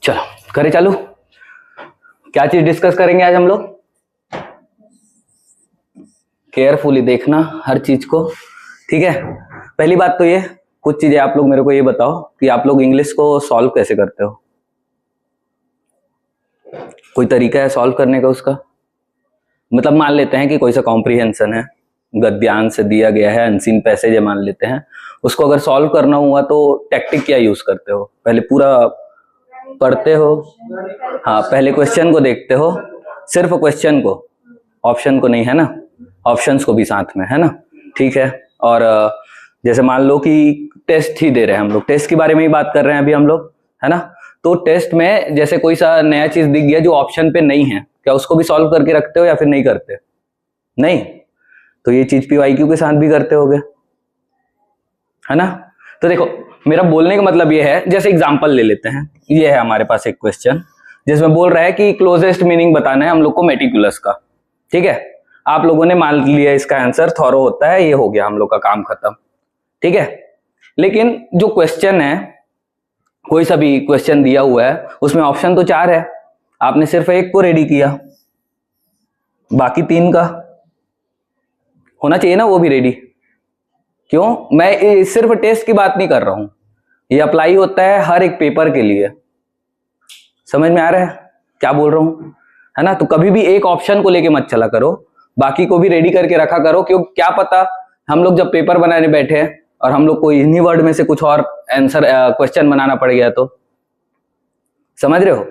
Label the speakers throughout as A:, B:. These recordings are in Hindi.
A: चलो करें चालू। क्या चीज डिस्कस करेंगे आज हम लोग? केयरफुली देखना हर चीज को, ठीक है। पहली बात तो ये, कुछ चीजें आप लोग मेरे को ये बताओ कि आप लोग इंग्लिश को सॉल्व कैसे करते हो? कोई तरीका है सॉल्व करने का उसका? मतलब मान लेते हैं कि कोई सा कॉम्प्रिहेंशन है, गद्यांश से दिया गया है, अनसीन पैसेज है मान लेते हैं, उसको अगर सॉल्व करना हुआ तो टेक्निक क्या यूज करते हो? पहले पूरा पढ़ते हो, हाँ पहले क्वेश्चन को देखते हो, सिर्फ क्वेश्चन को, ऑप्शन को नहीं, है ना, ऑप्शंस को भी साथ में, है ना, ठीक है। और जैसे मान लो कि टेस्ट ही दे रहे हैं हम लोग, टेस्ट के बारे में ही बात कर रहे हैं अभी हम लोग, है ना। तो टेस्ट में जैसे कोई सा नया चीज दिख गया जो ऑप्शन पे नहीं है, क्या उसको भी सॉल्व करके रखते हो या फिर नहीं करते? नहीं, तो ये चीज पीवाईक्यू के साथ भी करते होगे, है ना। तो देखो मेरा बोलने का मतलब ये है, जैसे एग्जांपल ले लेते हैं, ये है हमारे पास एक क्वेश्चन जिसमें बोल रहा है कि क्लोजेस्ट मीनिंग बताना है हम लोग को मेटिकुलस का, ठीक है। आप लोगों ने मान लिया इसका आंसर थॉरो होता है, ये हो गया हम लोग का काम खत्म, ठीक है। लेकिन जो क्वेश्चन है, कोई सा भी क्वेश्चन दिया हुआ है उसमें ऑप्शन तो 4 है, आपने सिर्फ एक को रेडी किया, बाकी 3 का होना चाहिए ना वो भी रेडी। क्यों? मैं सिर्फ टेस्ट की बात नहीं कर रहा हूं, ये अप्लाई होता है हर एक पेपर के लिए। समझ में आ रहा है क्या बोल रहा हूं, है ना। तो कभी भी एक ऑप्शन को लेके मत चला करो, बाकी को भी रेडी करके रखा करो, क्यों क्या पता हम लोग जब पेपर बनाने बैठे हैं और हम लोग को इन्हीं वर्ड में से कुछ और आंसर क्वेश्चन बनाना पड़ गया तो। समझ रहे हो?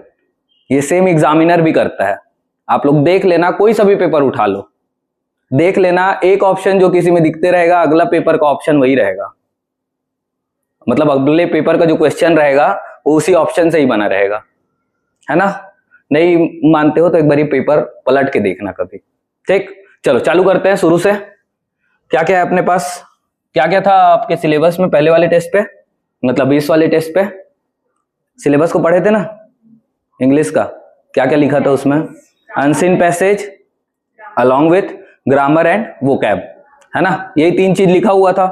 A: ये सेम एग्जामिनर भी करता है, आप लोग देख लेना, कोई सा भी पेपर उठा लो, देख लेना, एक ऑप्शन जो किसी में दिखते रहेगा अगला पेपर का ऑप्शन वही रहेगा, मतलब अगले पेपर का जो क्वेश्चन रहेगा वो उसी ऑप्शन से ही बना रहेगा, है ना। नहीं मानते हो तो एक बार ये पेपर पलट के देखना कभी, ठीक। चलो चालू करते हैं शुरू से। क्या क्या है अपने पास, क्या क्या था आपके सिलेबस में पहले वाले टेस्ट पे, मतलब 20 वाले टेस्ट पे? सिलेबस को पढ़े थे ना इंग्लिश का? क्या क्या लिखा था उसमें? Unseen passage along with grammar and vocab, है ना, यही 3 चीज लिखा हुआ था।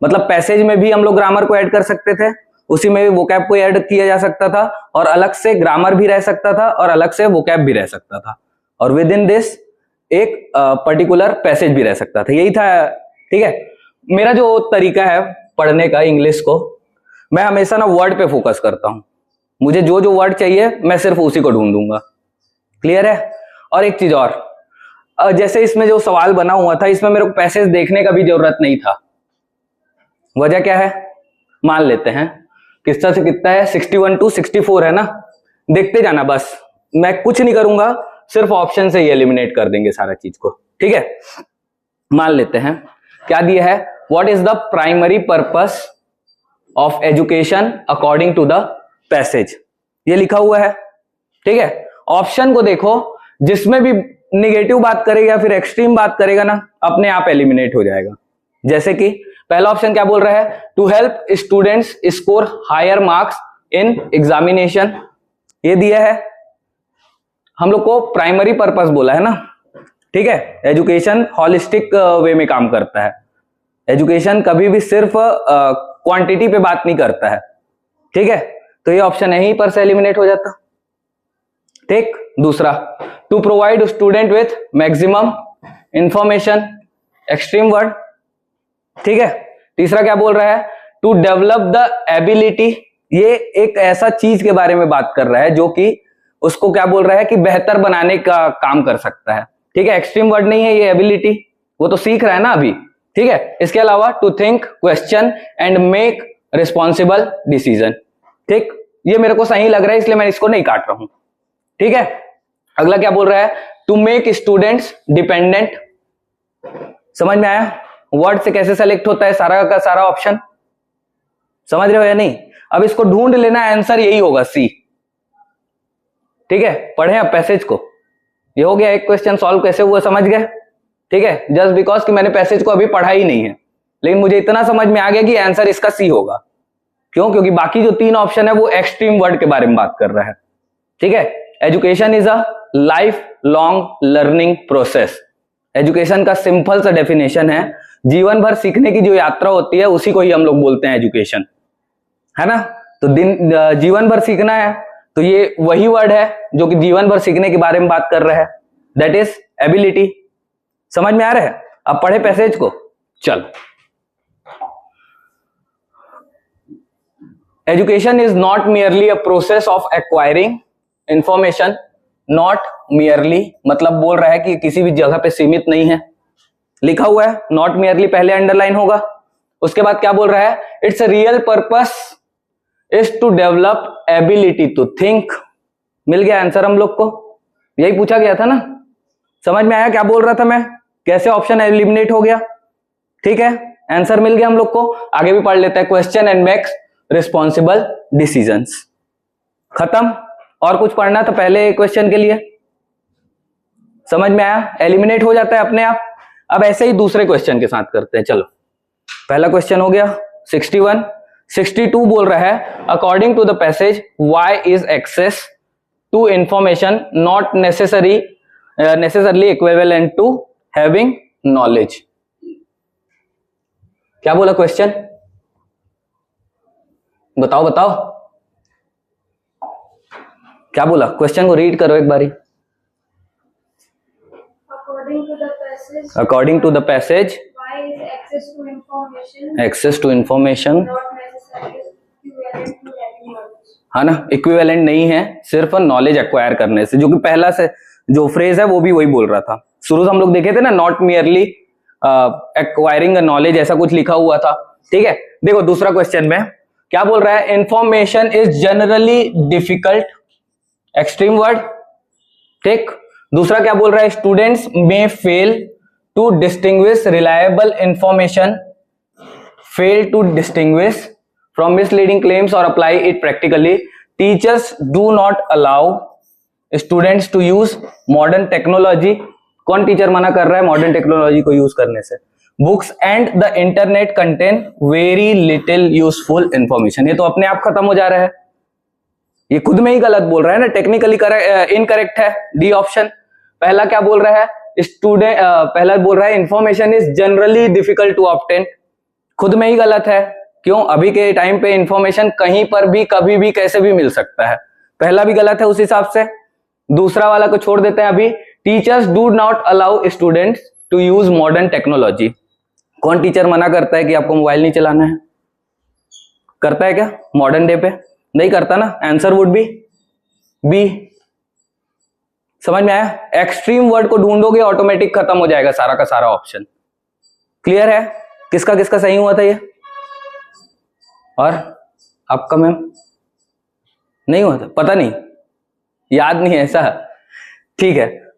A: मतलब पैसेज में भी हम लोग ग्रामर को ऐड कर सकते थे, उसी में भी वोकैब को ऐड किया जा सकता था, और अलग से ग्रामर भी रह सकता था और अलग से वोकैब भी रह सकता था, और विद इन दिस एक पर्टिकुलर पैसेज भी रह सकता था, यही था, ठीक है। मेरा जो तरीका है पढ़ने का इंग्लिश को, मैं हमेशा ना वर्ड पे फोकस करता हूं, मुझे जो जो वर्ड चाहिए मैं सिर्फ उसी को ढूंढूंगा, क्लियर है। और एक चीज और, जैसे इसमें जो सवाल बना हुआ था इसमें मेरे को पैसेज देखने का भी जरूरत नहीं था। वजह क्या है? मान लेते हैं कितना से कितना है, 61 to 64 है ना, देखते जाना बस, मैं कुछ नहीं करूंगा, सिर्फ ऑप्शन से ही एलिमिनेट कर देंगे सारा चीज को, ठीक है। मान लेते हैं क्या दिया है, what is the primary purpose of education according to the passage, ये लिखा हुआ है, ठीक है। ऑप्शन को देखो, जिसमें भी निगेटिव बात करेगा या फिर एक्सट्रीम बात करेगा ना, अपने आप एलिमिनेट हो जाएगा। जैसे कि पहला ऑप्शन क्या बोल रहा है, to help students score higher marks in examination, ये दिया है, हम लोग को प्राइमरी पर्पस बोला है ना, ठीक है। एजुकेशन हॉलिस्टिक वे में काम करता है, एजुकेशन कभी भी सिर्फ क्वांटिटी पे बात नहीं करता है, ठीक है। तो ये ऑप्शन यहीं पर से एलिमिनेट हो जाता, ठीक। दूसरा, to provide student with maximum information, extreme word, ठीक है। तीसरा क्या बोल रहा है, टू डेवलप द एबिलिटी, ये एक ऐसा चीज के बारे में बात कर रहा है जो कि उसको क्या बोल रहा है कि बेहतर बनाने का काम कर सकता है, ठीक है। एक्सट्रीम वर्ड नहीं है ये एबिलिटी, वो तो सीख रहा है ना अभी, ठीक है। इसके अलावा to think, question and make responsible decision, ठीक। ये मेरे को सही लग रहा है इसलिए मैं इसको नहीं काट रहा हूं, ठीक है। अगला क्या बोल रहा है, टू मेक स्टूडेंट्स डिपेंडेंट, समझ में आया वर्ड से कैसे सेलेक्ट होता है सारा का सारा ऑप्शन, समझ रहे हो या नहीं। अब इसको ढूंढ लेना, आंसर यही होगा सी, ठीक है। पढ़े अब पैसेज को, ये हो गया एक क्वेश्चन सॉल्व कैसे हुआ, समझ गए, ठीक है। जस्ट बिकॉज कि मैंने पैसेज को अभी पढ़ा ही नहीं है, लेकिन मुझे इतना समझ में आ गया कि आंसर इसका सी होगा। क्यों? क्योंकि बाकी जो 3 ऑप्शन है वो एक्सट्रीम वर्ड के बारे में बात कर रहा है, ठीक है। Education is a life long learning process, education का सिंपल सा डेफिनेशन है, जीवन भर सीखने की जो यात्रा होती है उसी को ही हम लोग बोलते हैं एजुकेशन, है ना। तो जीवन भर सीखना है तो ये वही वर्ड है जो कि जीवन भर सीखने के बारे में बात कर रहा है, दैट इज एबिलिटी। समझ में आ रहा है? अब पढ़े पैसेज को। चल, education is not merely a process of acquiring information, not merely मतलब बोल रहा है कि किसी भी जगह पे सीमित नहीं है, लिखा हुआ है नॉट मियरली, पहले अंडरलाइन होगा। उसके बाद क्या बोल रहा है? It's a real purpose is to develop ability to think. मिल गया आंसर हम लोग को, यही पूछा गया था ना। समझ में आया क्या बोल रहा था मैं? कैसे ऑप्शन एलिमिनेट हो गया? ठीक है, आंसर मिल गया हम लोग को। आगे भी पढ़ लेते हैं। Question and makes responsible decisions. खत्म। और कुछ पढ़ना था पहले क्वेश्चन के लिए? समझ में आया? एलिमिनेट हो जाता है अपने आप। अब ऐसे ही दूसरे क्वेश्चन के साथ करते हैं। चलो, पहला क्वेश्चन हो गया 61। 62 बोल रहा है according to the passage why is access to information not necessarily equivalent to having knowledge. क्या बोला क्वेश्चन? बताओ बताओ, क्या बोला? क्वेश्चन को रीड करो एक बारी। According to the passage,
B: why is access to information
A: not
B: necessarily equivalent to having knowledge?
A: हाँ ना, इक्विवेलेंट नहीं है सिर्फ नॉलेज एक्वायर करने से, जो कि पहला से जो फ्रेज है वो भी वही बोल रहा था। शुरू से हम लोग देखे थे ना, नॉट मियरली एक्वायरिंग नॉलेज, ऐसा कुछ लिखा हुआ था। ठीक है, देखो दूसरा क्वेश्चन में क्या बोल रहा है? Information is generally difficult, extreme word. ठीक, दूसरा क्या बोल रहा है? स्टूडेंट्स में fail to distinguish reliable information, fail to distinguish from misleading claims और apply it practically. Teachers do not allow students to use modern technology. कौन टीचर मना कर रहा है मॉडर्न टेक्नोलॉजी को यूज करने से? Books and the internet contain very little useful information. ये तो अपने आप खत्म हो जा रहा है, ये खुद में ही गलत बोल रहा है ना, टेक्निकली इनकरेक्ट है डी ऑप्शन। पहला क्या बोल रहा है? पहला बोल रहा है information is generally difficult to obtain, खुद में ही गलत है। क्यों? अभी के टाइम पे इंफॉर्मेशन कहीं पर भी कभी भी कैसे भी मिल सकता है, पहला भी गलत है उस हिसाब से। दूसरा वाला को छोड़ देते हैं अभी। Teachers do not allow students to use modern technology. कौन टीचर मना करता है कि आपको मोबाइल नहीं चलाना है? करता है क्या मॉडर्न डे पे? नहीं करता ना, आंसर वुड बी बी। समझ में आया? एक्सट्रीम वर्ड को ढूंढोगे ऑटोमेटिक खत्म हो जाएगा सारा का सारा ऑप्शन। क्लियर है? किसका किसका सही हुआ था ये? और आपका मैम नहीं हुआ था? पता नहीं, याद नहीं है ऐसा? ठीक है,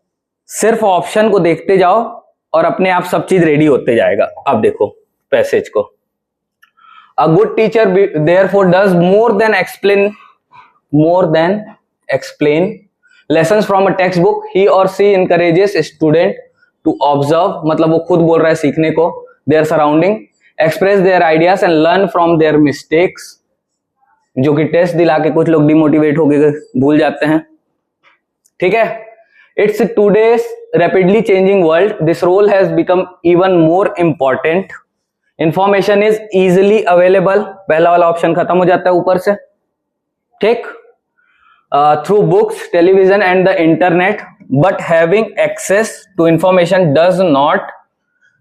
A: सिर्फ ऑप्शन को देखते जाओ और अपने आप सब चीज रेडी होते जाएगा। अब देखो पैसेज को, a good teacher therefore does more than explain lessons from a textbook. He or she encourages student to observe, मतलब वो खुद बोल रहा है सीखने को, their surrounding, express their ideas and learn from their mistakes, जो कि टेस्ट दिला के कुछ लोग डिमोटिवेट होके भूल जाते हैं। ठीक है, it's today's rapidly changing world, this role has become even more important. Information is easily available, पहला वाला ऑप्शन खत्म हो जाता है ऊपर से। ठीक, through books, television and the internet, but having access to information does not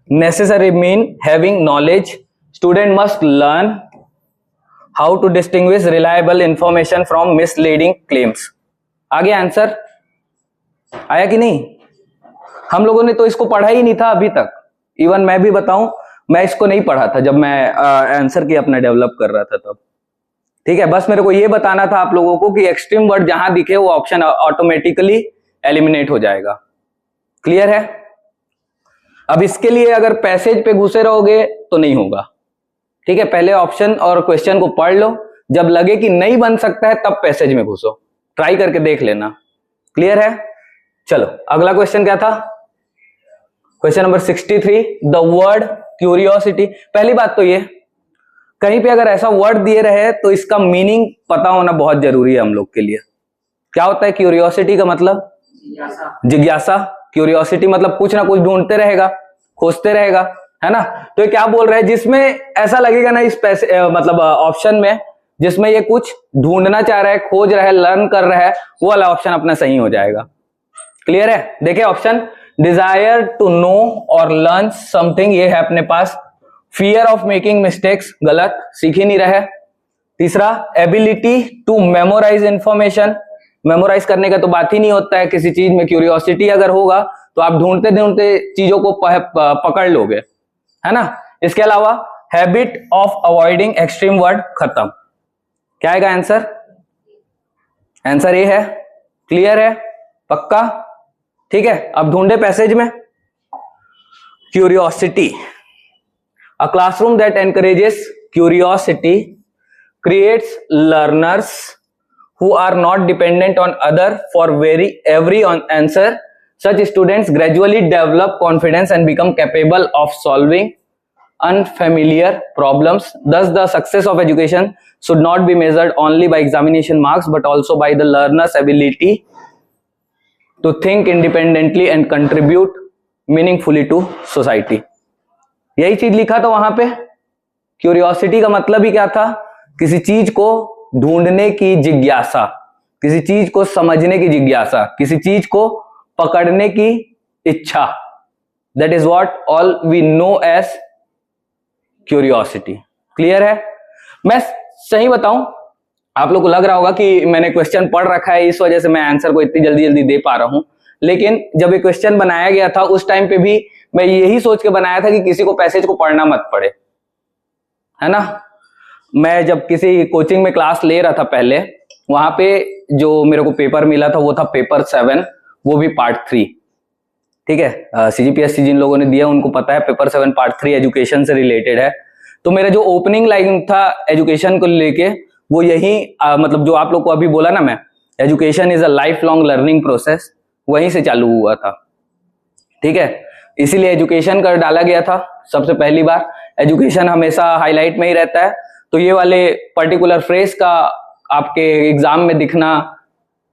A: necessary mean having knowledge. Student must learn how to distinguish reliable information from misleading claims. आगे आंसर आया कि नहीं? हम लोगों ने तो इसको पढ़ा ही नहीं था अभी तक। इवन मैं भी बताऊं, मैं इसको नहीं पढ़ा था जब मैं आंसर की अपना डेवलप कर रहा था तब। ठीक है, बस मेरे को ये बताना था आप लोगों को कि एक्सट्रीम वर्ड जहां दिखे वो ऑप्शन ऑटोमेटिकली एलिमिनेट हो जाएगा। क्लियर है? अब इसके लिए अगर पैसेज पे घुसे रहोगे तो नहीं होगा। ठीक है, पहले ऑप्शन और क्वेश्चन को पढ़ लो, जब लगे कि नहीं बन सकता है तब पैसेज में घुसो, ट्राई करके देख लेना। क्लियर है? चलो अगला क्वेश्चन क्या था? Question number 63, the word curiosity. पहली बात तो ये, कहीं पे अगर ऐसा वर्ड दिए रहे तो इसका मीनिंग पता होना बहुत जरूरी है हम लोग के लिए। क्या होता है क्यूरियोसिटी का मतलब? जिज्ञासा। क्यूरियोसिटी मतलब कुछ ना कुछ ढूंढते रहेगा, खोजते रहेगा, है ना? तो ये क्या बोल रहे हैं? जिसमें ऐसा लगेगा ना इस मतलब ऑप्शन में जिसमें ये कुछ ढूंढना चाह रहा है, खोज रहा है, लर्न कर रहा है, वो वाला ऑप्शन अपना सही हो जाएगा। क्लियर है? देखिए ऑप्शन डिजायर टू नो और लर्न समथिंग, ये है अपने पास। फियर ऑफ मेकिंग मिस्टेक्स, गलत, सीख ही नहीं रहा है। तीसरा ability to memorise information, memorise करने का तो बात ही नहीं होता है किसी चीज में। क्यूरियोसिटी अगर होगा तो आप ढूंढते ढूंढते चीजों को पकड़ लोगे, है ना। इसके अलावा habit of avoiding extreme word, खत्म। क्या आएगा आंसर? आंसर ये है। क्लियर है? पक्का? ठीक है। अब ढूंढे पैसेज में curiosity. A classroom that encourages curiosity creates learners who are not dependent on other for every answer. Such students gradually develop confidence and become capable of solving unfamiliar problems. Thus, the success of education should not be measured only by examination marks, but also by the learner's ability to think independently and contribute meaningfully to society. यही चीज लिखा था वहां पे। क्यूरियोसिटी का मतलब ही क्या था? किसी चीज को ढूंढने की जिज्ञासा, किसी चीज को समझने की जिज्ञासा, किसी चीज को पकड़ने की इच्छा। That is what all we know as curiosity. Clear है? मैं सही बताऊं, आप लोग को लग रहा होगा कि मैंने क्वेश्चन पढ़ रखा है, इस वजह से मैं आंसर को इतनी जल्दी जल्दी दे पा रहा हूं। लेकिन जब ये क्वेश्चन बनाया गया था उस टाइम पे भी मैं यही सोच के बनाया था कि किसी को पैसेज को पढ़ना मत पड़े, है ना। मैं जब किसी कोचिंग में क्लास ले रहा था पहले, वहां पे जो मेरे को पेपर मिला था वो था पेपर 7, वो भी पार्ट 3। ठीक है, सीजीपीएससी जिन लोगों ने दिया उनको पता है पेपर 7 पार्ट 3 एजुकेशन से रिलेटेड है। तो मेरा जो ओपनिंग लाइन था एजुकेशन को लेके वो यही मतलब जो आप लोग को अभी बोला ना मैं, education is a life long learning process, वहीं से चालू हुआ था। ठीक है, इसीलिए एजुकेशन कर डाला गया था सबसे पहली बार। एजुकेशन हमेशा हाईलाइट में ही रहता है, तो ये वाले पर्टिकुलर फ्रेज का आपके एग्जाम में दिखना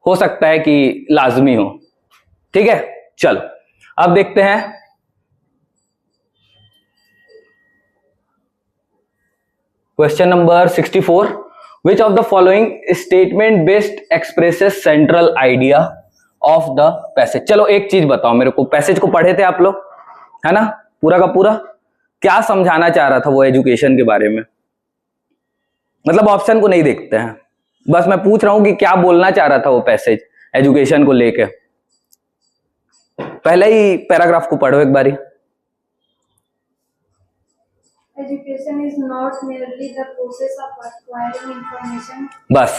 A: हो सकता है कि लाजमी हो। ठीक है, चलो अब देखते हैं question number 64। Which of the following statement best expresses central idea of the passage. चलो एक चीज बताओ मेरे को, पैसेज को पढ़े थे आप लोग, है ना, पूरा का पूरा। क्या समझाना चाह रहा था वो एजुकेशन के बारे में? मतलब ऑप्शन को नहीं देखते हैं, बस मैं पूछ रहा हूं कि क्या बोलना चाह रहा था वो पैसेज एजुकेशन को लेके। पहले ही पैराग्राफ को पढ़ो एक बारी।
B: Education is not merely the process of acquiring information.
A: बस,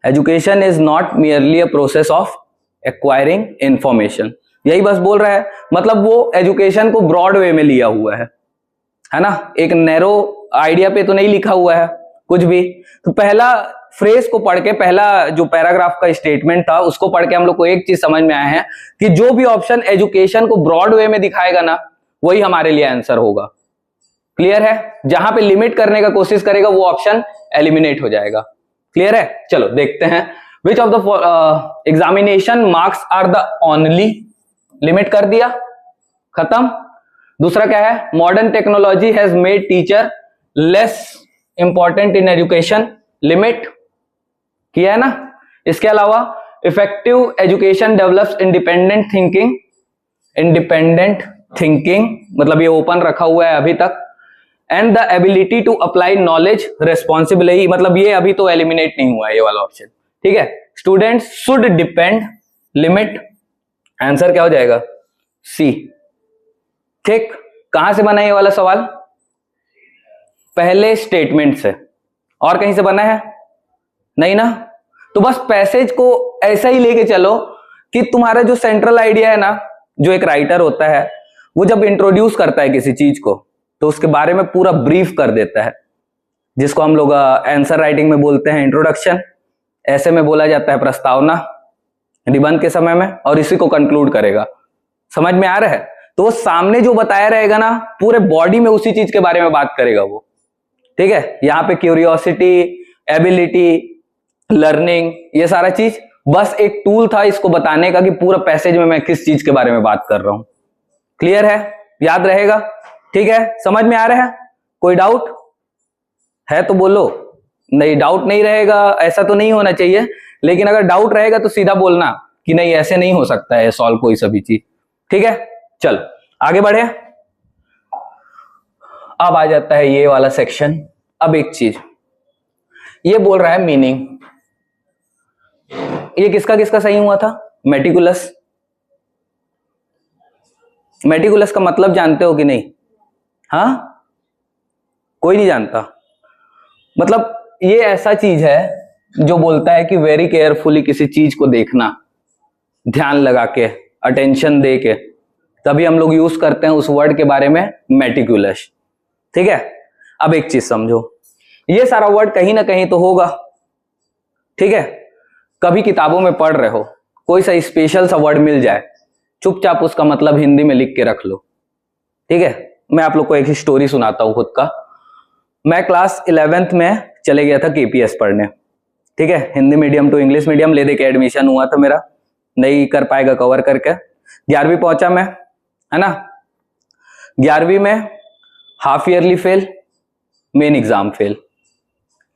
A: education is not merely a process of acquiring information, यही बस बोल रहा है। मतलब वो एजुकेशन को ब्रॉड वे में लिया हुआ है ना, एक नैरो आइडिया पे तो नहीं लिखा हुआ है कुछ भी। तो पहला फ्रेज को पढ़ के, पहला जो पैराग्राफ का स्टेटमेंट था उसको पढ़ के हम लोग को एक चीज समझ में आया है कि जो भी ऑप्शन एजुकेशन को ब्रॉड वे में दिखाएगा ना, वही हमारे लिए आंसर होगा। क्लियर है? जहां पे लिमिट करने का कोशिश करेगा वो ऑप्शन एलिमिनेट हो जाएगा। क्लियर है? चलो देखते हैं। Which of the examination marks are the only, limit कर दिया, खत्म। दूसरा क्या है? Modern technology has made teacher less important in education, limit किया है ना। इसके अलावा effective education develops independent thinking, independent thinking मतलब ये ओपन रखा हुआ है अभी तक। And the ability to apply knowledge responsibly, मतलब ये अभी तो एलिमिनेट नहीं हुआ है ये वाला ऑप्शन। ठीक है, students should depend, limit, answer क्या हो जाएगा? सी। ठीक, कहां से बना ये वाला सवाल? पहले स्टेटमेंट से, और कहीं से बना है? नहीं ना। तो बस पैसेज को ऐसा ही लेके चलो कि तुम्हारा जो सेंट्रल आइडिया है ना, जो एक राइटर होता है वो जब इंट्रोड्यूस करता है किसी चीज को तो उसके बारे में पूरा ब्रीफ कर देता है, जिसको हम लोग आंसर राइटिंग में बोलते हैं इंट्रोडक्शन, ऐसे में बोला जाता है प्रस्तावना निबंध के समय में, और इसी को कंक्लूड करेगा। समझ में आ रहा है? तो वो सामने जो बताया रहेगा ना, पूरे बॉडी में उसी चीज के बारे में बात करेगा वो। ठीक है, यहाँ पे क्यूरियोसिटी, एबिलिटी, लर्निंग, ये सारा चीज बस एक टूल था इसको बताने का कि पूरा पैसेज में मैं किस चीज के बारे में बात कर रहा हूं। क्लियर है? याद रहेगा? ठीक है, समझ में आ रहा है? कोई डाउट है तो बोलो, नहीं, डाउट नहीं रहेगा ऐसा तो नहीं होना चाहिए, लेकिन अगर डाउट रहेगा तो सीधा बोलना कि नहीं ऐसे नहीं हो सकता है सॉल्व कोई सभी चीज। ठीक है, चल आगे बढ़े। अब आ जाता है ये वाला सेक्शन। अब एक चीज ये बोल रहा है मीनिंग। ये किसका किसका सही हुआ था? मेटिकुलस। मेटिकुलस का मतलब जानते हो कि नहीं? हाँ, कोई नहीं जानता। मतलब ये ऐसा चीज है जो बोलता है कि वेरी केयरफुली किसी चीज को देखना, ध्यान लगा के, अटेंशन दे के, तभी हम लोग यूज करते हैं उस वर्ड के बारे में, मेटिकुलस। ठीक है, अब एक चीज समझो, ये सारा वर्ड कहीं ना कहीं तो होगा। ठीक है, कभी किताबों में पढ़ रहे हो, कोई सा स्पेशल सा वर्ड मिल जाए, चुपचाप उसका मतलब हिंदी में लिख के रख लो। ठीक है, मैं आप लोग को एक ही स्टोरी सुनाता हूं खुद का। मैं क्लास 11th में चले गया था केपीएस पढ़ने। ठीक है, Hindi medium to English medium ले दे के एडमिशन हुआ था मेरा, नहीं कर पाएगा कवर करके। 11वीं पहुंचा मैं, है ना। 11वीं में half yearly fail, main exam fail.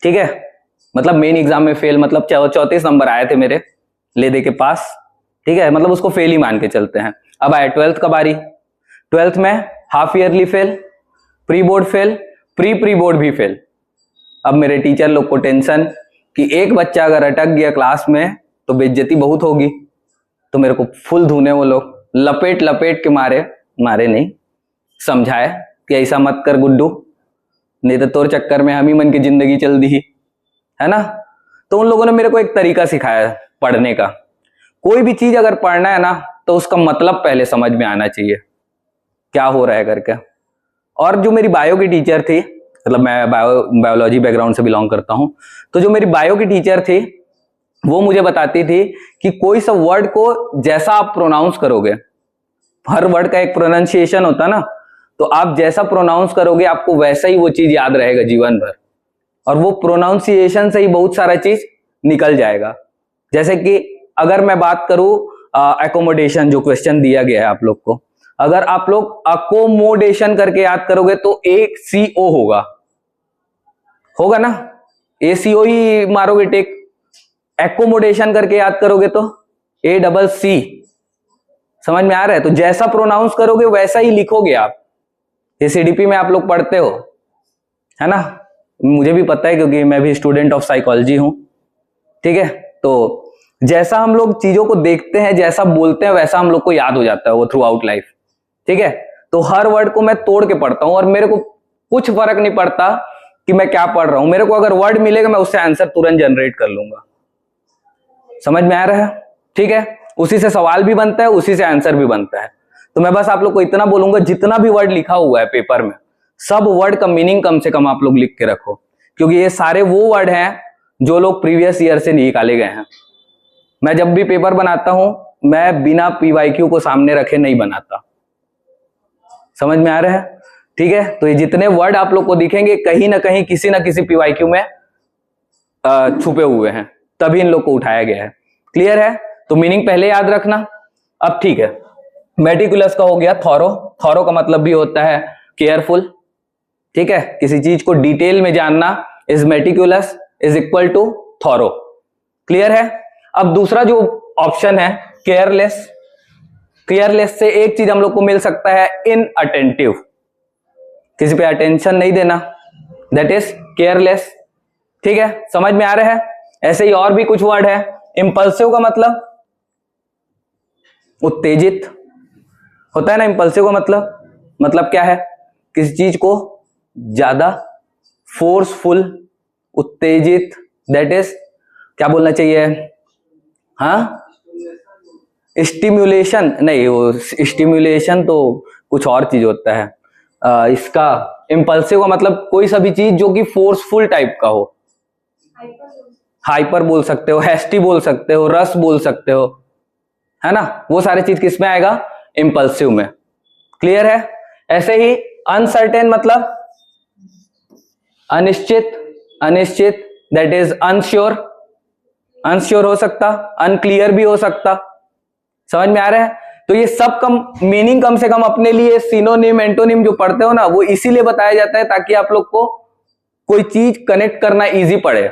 A: ठीक है, मतलब मेन एग्जाम में फेल मतलब 34 नंबर आए थे मेरे, ले दे के पास। ठीक है, मतलब उसको फेल ही मान के चलते हैं। अब आए 12th का बारी। 12th में half yearly fail, pre board fail, pre board भी फेल। अब मेरे टीचर लोग को टेंशन कि एक बच्चा अगर अटक गया क्लास में तो बेइज्जती बहुत होगी। तो मेरे को फुल धुने वो लोग, लपेट लपेट के मारे नहीं, समझाए कि ऐसा मत कर गुड्डू, नहीं तो तोर चक्कर में हम ही मन की जिंदगी चल दी, है ना। तो उन लोगों ने मेरे को एक तरीका सिखाया पढ़ने का। कोई भी चीज अगर पढ़ना है ना तो उसका मतलब पहले समझ में आना चाहिए, क्या हो रहा है करके। और जो मेरी बायो की टीचर थी, मतलब मैं बायोलॉजी बैकग्राउंड से बिलोंग करता हूं, तो जो मेरी बायो की टीचर थी वो मुझे बताती थी कि कोई सा वर्ड को जैसा आप प्रोनाउंस करोगे, हर वर्ड का एक प्रोनाउंसिएशन होता ना, तो आप जैसा प्रोनाउंस करोगे आपको वैसा ही वो चीज याद रहेगा जीवन भर, और वो प्रोनाउंसिएशन से ही बहुत सारा चीज निकल जाएगा। जैसे कि अगर मैं बात करूं एकोमोडेशन, जो क्वेश्चन दिया गया है आप लोग को, अगर आप लोग अकोमोडेशन करके याद करोगे तो एक CO होगा ना, ACO ही मारोगे टेक। एकोमोडेशन करके याद करोगे तो ACC। समझ में आ रहा है? तो जैसा प्रोनाउंस करोगे वैसा ही लिखोगे आप। ये CDP में आप लोग पढ़ते हो, है ना। मुझे भी पता है क्योंकि मैं भी स्टूडेंट ऑफ साइकोलॉजी हूं। ठीक है, तो जैसा हम लोग चीजों को देखते हैं, जैसा बोलते हैं, वैसा हम लोग को याद हो जाता है वो थ्रू आउट लाइफ। ठीक है, तो हर वर्ड को मैं तोड़ के पढ़ता हूं और मेरे को कुछ फर्क नहीं पड़ता कि मैं क्या पढ़ रहा हूं। मेरे को अगर वर्ड मिलेगा मैं उससे आंसर तुरंत जनरेट कर लूंगा। समझ में आ रहा है? ठीक है, उसी से सवाल भी बनता है, उसी से आंसर भी बनता है। तो मैं बस आप लोग को इतना बोलूंगा, जितना भी वर्ड लिखा हुआ है पेपर में, सब वर्ड का मीनिंग कम से कम आप लोग लिख के रखो, क्योंकि ये सारे वो वर्ड हैं जो लोग प्रीवियस ईयर से निकाले गए हैं। मैं जब भी पेपर बनाता हूं मैं बिना PYQ को सामने रखे नहीं बनाता। समझ में आ रहा है? ठीक है, तो ये जितने वर्ड आप लोग को दिखेंगे कहीं ना कहीं किसी ना किसी PYQ में छुपे हुए हैं, तभी इन लोग को उठाया गया है। क्लियर है? तो मीनिंग पहले याद रखना। अब ठीक है, मेटिकुलस का हो गया थॉरो। थॉरो का मतलब भी होता है केयरफुल। ठीक है, किसी चीज को डिटेल में जानना is meticulous is equal to thorough. Clear है? अब दूसरा जो ऑप्शन है केयरलेस। केयरलेस से एक चीज हम लोग को मिल सकता है इनअटेंटिव, किसी पे अटेंशन नहीं देना, दैट इज केयरलेस। ठीक है, समझ में आ रहा है? ऐसे ही और भी कुछ वर्ड है। इंपल्सिव का मतलब उत्तेजित होता है ना। इंपल्सिव का मतलब क्या है? किसी चीज को ज्यादा फोर्सफुल, उत्तेजित, दैट इज क्या बोलना चाहिए? हाँ, स्टिम्युलेशन नहीं, वो स्टिम्युलेशन तो कुछ और चीज होता है। इसका इंपल्सिव का मतलब कोई सा भी चीज जो कि फोर्सफुल टाइप का हो। हाइपर बोल सकते हो, हैस्टी बोल सकते हो, रस बोल सकते हो, है ना। वो सारी चीज किस में आएगा? इंपल्सिव में। क्लियर है? ऐसे ही अनसर्टेन मतलब अनिश्चित, अनिश्चित दैट इज अनश्योर। अनश्योर हो सकता, अनक्लियर भी हो सकता। समझ में आ रहा है? तो ये सब कम मीनिंग कम से कम अपने लिए सिनोनिम, एंटोनिम जो पढ़ते हो ना, वो इसीलिए बताया जाता है ताकि आप लोग को कोई चीज कनेक्ट करना इजी पड़े।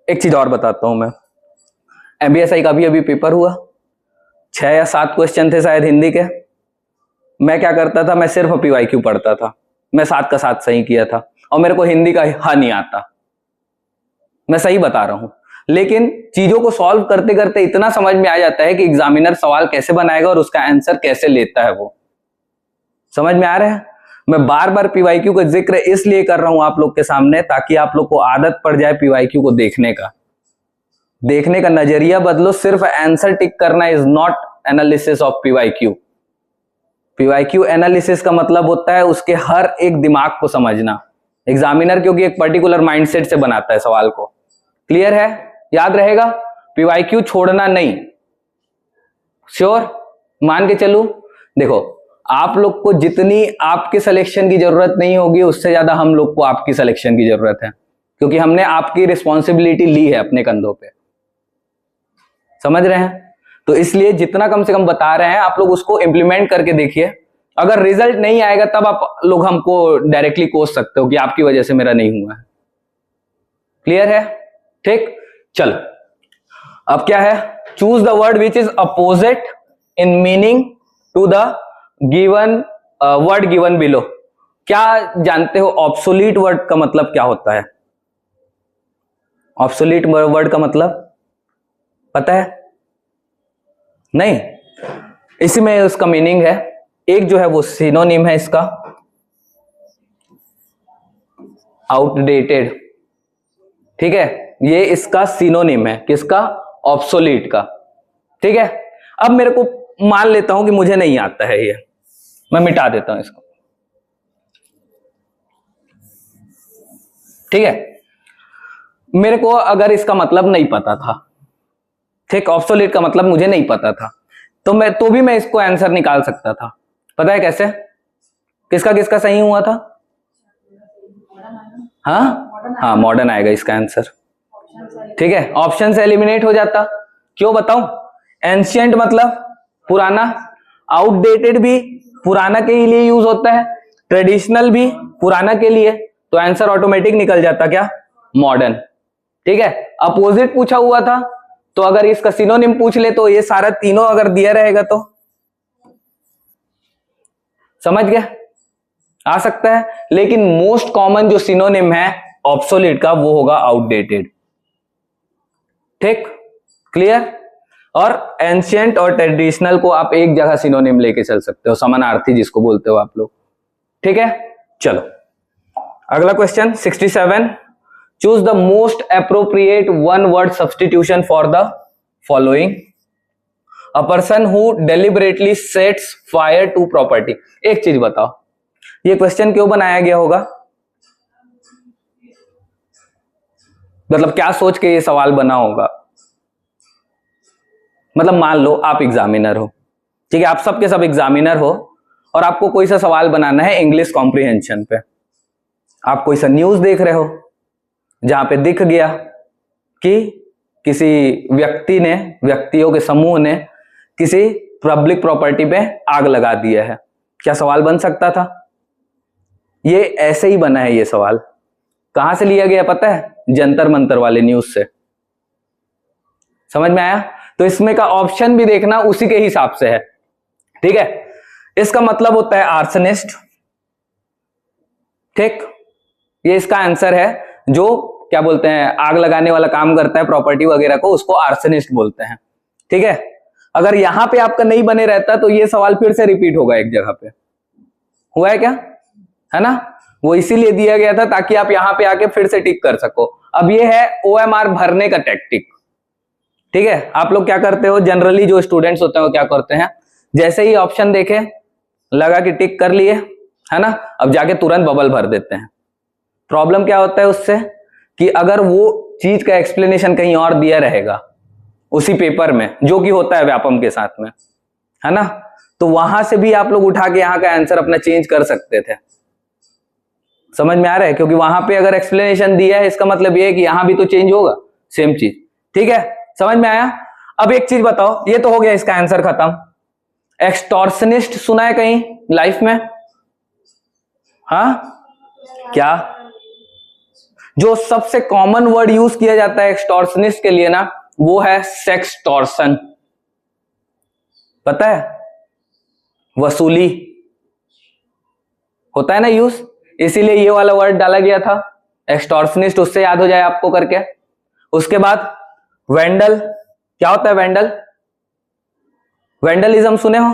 A: एक चीज और बताता हूं मैं, एमबीएसआई का भी अभी पेपर हुआ, 6 या 7 क्वेश्चन थे शायद हिंदी के। मैं क्या करता था, मैं सिर्फ पीवाईक्यू पढ़ता था, मैं 7 का 7 सही किया था, और मेरे को हिंदी का हा नहीं आता, मैं सही बता रहा हूं। लेकिन चीजों को सॉल्व करते करते इतना समझ में आ जाता है कि एग्जामिनर सवाल कैसे बनाएगा और उसका आंसर कैसे लेता है, वो समझ में आ रहा है। मैं बार बार पीवाईक्यू का जिक्र इसलिए कर रहा हूं आप लोग के सामने, ताकि आप लोग को आदत पड़ जाए पीवाईक्यू को देखने का नजरिया बदलो। सिर्फ आंसर टिक करना is not analysis of PYQ. PYQ analysis का मतलब होता है उसके हर एक दिमाग को समझना। एग्जामिनर क्योंकि एक पर्टिकुलर माइंडसेट से बनाता है सवाल को, क्लियर है, याद रहेगा। पीवाईक्यू छोड़ना नहीं, श्योर, मान के चलूं। देखो, आप लोग को जितनी आपके सिलेक्शन की जरूरत नहीं होगी, उससे ज्यादा हम लोग को आपकी सिलेक्शन की जरूरत है, क्योंकि हमने आपकी रिस्पॉन्सिबिलिटी ली है अपने कंधों पे, समझ रहे हैं। तो इसलिए जितना कम से कम बता रहे हैं आप लोग उसको इंप्लीमेंट करके देखिए। अगर रिजल्ट नहीं आएगा तब आप लोग हमको डायरेक्टली कोस सकते हो कि आपकी वजह से मेरा नहीं हुआ है, क्लियर है, ठीक। चलो, अब क्या है, choose the word which is opposite in meaning to the given word given below. क्या जानते हो ऑब्सोलीट वर्ड का मतलब क्या होता है? ऑब्सोलीट वर्ड का मतलब पता है? नहीं, इसी में उसका मीनिंग है। एक जो है वो सिनोनिम है इसका, आउटडेटेड, ठीक है, ये इसका सिनोनिम है, किसका? ऑब्सोलीट का, ठीक है। अब मेरे को मान लेता हूं कि मुझे नहीं आता है ये, मैं मिटा देता हूं इसको, ठीक है। मेरे को अगर इसका मतलब नहीं पता था, ठीक, ऑब्सोलीट का मतलब मुझे नहीं पता था, तो भी मैं इसको आंसर निकाल सकता था। पता है कैसे? किसका किसका सही हुआ था? हाँ, मॉडर्न आएगा इसका आंसर, ठीक है। ऑप्शन से एलिमिनेट हो जाता, क्यों बताऊं? एंशिएंट मतलब पुराना, आउटडेटेड भी पुराना के लिए यूज होता है, ट्रेडिशनल भी पुराना के लिए, तो आंसर ऑटोमेटिक निकल जाता क्या? मॉडर्न, ठीक है। अपोजिट पूछा हुआ था, तो अगर इसका सिनोनिम पूछ ले तो ये सारा तीनों अगर दिया रहेगा तो समझ गया, आ सकता है। लेकिन मोस्ट कॉमन जो सिनोनिम है ऑब्सोलीट का वो होगा आउटडेटेड, ठीक, क्लियर। और एंशिएंट और ट्रेडिशनल को आप एक जगह सिनोनिम लेके चल सकते हो, समानार्थी जिसको बोलते हो आप लोग, ठीक है। चलो अगला question 67, choose the most appropriate one word substitution for the following. A person who deliberately sets fire to property. एक चीज बताओ, ये क्वेश्चन क्यों बनाया गया होगा? मतलब क्या सोच के ये सवाल बना होगा? मतलब मान लो आप एग्जामिनर हो, ठीक है, आप सबके सब एग्जामिनर हो, और आपको कोई सा सवाल बनाना है इंग्लिश कॉम्प्रिहेंशन पे। आप कोई सा न्यूज देख रहे हो जहां पे दिख गया कि किसी व्यक्तियों के समूह ने किसी पब्लिक प्रॉपर्टी पे आग लगा दिया है। क्या सवाल बन सकता था? ये ऐसे ही बना है। ये सवाल कहां से लिया गया पता है? जंतर मंतर वाले न्यूज से, समझ में आया? तो इसमें का ऑप्शन भी देखना उसी के हिसाब से है, ठीक है। इसका मतलब होता है आर्सनिस्ट, ठीक, ये इसका आंसर है। जो क्या बोलते हैं, आग लगाने वाला काम करता है प्रॉपर्टी वगैरह को, उसको आर्सनिस्ट बोलते हैं, ठीक है। अगर यहां पे आपका नहीं बने रहता तो ये सवाल फिर से रिपीट होगा एक जगह पे। हुआ है क्या? है ना, वो इसीलिए दिया गया था ताकि आप यहां पे आके फिर से टिक कर सको। अब ये है OMR भरने का टैक्टिक, ठीक है। आप लोग क्या करते हो, जनरली जो स्टूडेंट्स होते हैं वो क्या करते हैं, जैसे ही ऑप्शन देखे लगा कि टिक कर लिए, है ना, अब जाके तुरंत बबल भर देते हैं। प्रॉब्लम क्या होता है उससे कि अगर वो चीज का एक्सप्लेनेशन कहीं और दिया रहेगा उसी पेपर में, जो कि होता है व्यापम के साथ में, है ना, तो वहां से भी आप लोग उठा के यहां का आंसर अपना चेंज कर सकते थे। समझ में आ रहा है? क्योंकि वहां पे अगर एक्सप्लेनेशन दिया है इसका मतलब ये है कि यहां भी तो चेंज होगा, सेम चीज, ठीक है। समझ में आया? अब एक चीज बताओ, ये तो हो गया इसका आंसर खत्म। एक्सटॉर्शनिस्ट सुना है कहीं लाइफ में? हाँ, क्या जो सबसे कॉमन वर्ड यूज किया जाता है एक्सटॉर्शनिस्ट के लिए ना, वो है सेक्सटॉर्शन। पता है, वसूली होता है ना यूज, इसीलिए ये वाला वर्ड डाला गया था एक्सटॉर्शनिस्ट, उससे याद हो जाए आपको करके। उसके बाद वेंडल, क्या होता है वेंडल? वेंडलिज्म सुने हो,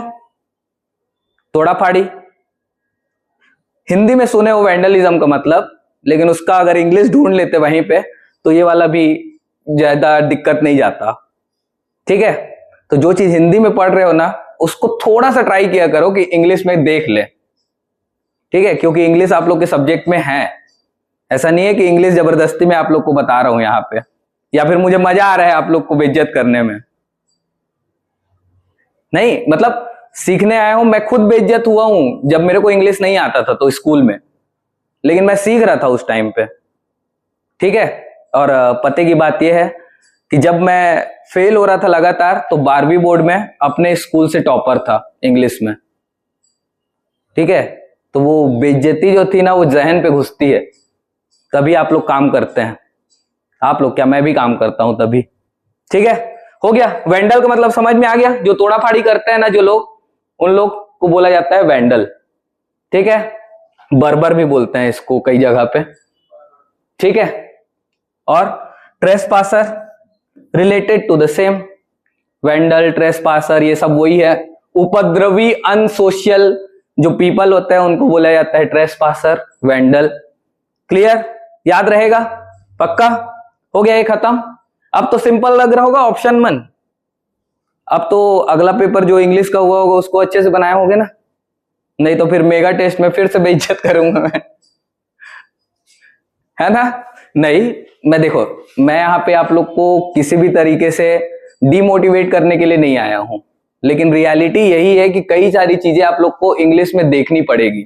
A: तोड़ा फाड़ी, हिंदी में सुने हो वेंडलिज्म का मतलब, लेकिन उसका अगर इंग्लिश ढूंढ लेते वहीं पे तो ये वाला भी ज्यादा दिक्कत नहीं जाता। ठीक है, तो जो चीज हिंदी में पढ़ रहे हो ना, उसको थोड़ा सा ट्राई किया करो कि इंग्लिश में देख ले। ठीक है, क्योंकि इंग्लिश आप लोग के सब्जेक्ट में है, ऐसा नहीं है कि इंग्लिश जबरदस्ती में आप लोग को बता रहा हूं यहाँ पे, या फिर मुझे मजा आ रहा है आप लोग को बेइज्जत करने में। नहीं, मतलब सीखने आया हूं, मैं खुद बेइज्जत हुआ हूं जब मेरे को इंग्लिश नहीं आता था तो स्कूल में, लेकिन मैं सीख रहा था उस टाइम पे। ठीक है, और पते की बात यह है कि जब मैं फेल हो रहा था लगातार, तो 12वीं बोर्ड में अपने स्कूल से टॉपर था इंग्लिश में। ठीक है, तो वो बेइज्जती जो थी ना, वो जहन पे घुसती है, तभी आप लोग काम करते हैं। आप लोग क्या, मैं भी काम करता हूं तभी। ठीक है, हो गया। वेंडल का मतलब समझ में आ गया, जो तोड़ा फाड़ी करते हैं ना जो लोग, उन लोग को बोला जाता है वेंडल। ठीक है, बर्बर भी बोलते हैं इसको कई जगह पे। ठीक है, और ट्रेसपासर रिलेटेड टू द सेम, वेंडल, ट्रेसपासर, ये सब वही है। उपद्रवी, अनसोशियल जो पीपल होते हैं उनको बोला जाता है ट्रेसपासर, वेंडल। क्लियर, याद रहेगा? पक्का? हो गया ये खत्म। अब तो सिंपल लग रहा होगा ऑप्शन 1। अब तो अगला पेपर जो इंग्लिश का हुआ होगा उसको अच्छे से बनाए होगे ना, नहीं तो फिर मेगा टेस्ट में फिर से बेइज्जत करूंगा मैं, है ना? नहीं, मैं देखो, मैं यहाँ पे आप लोग को किसी भी तरीके से डिमोटिवेट करने के लिए नहीं आया हूं, लेकिन रियलिटी यही है कि कई सारी चीजें आप लोग को इंग्लिश में देखनी पड़ेगी।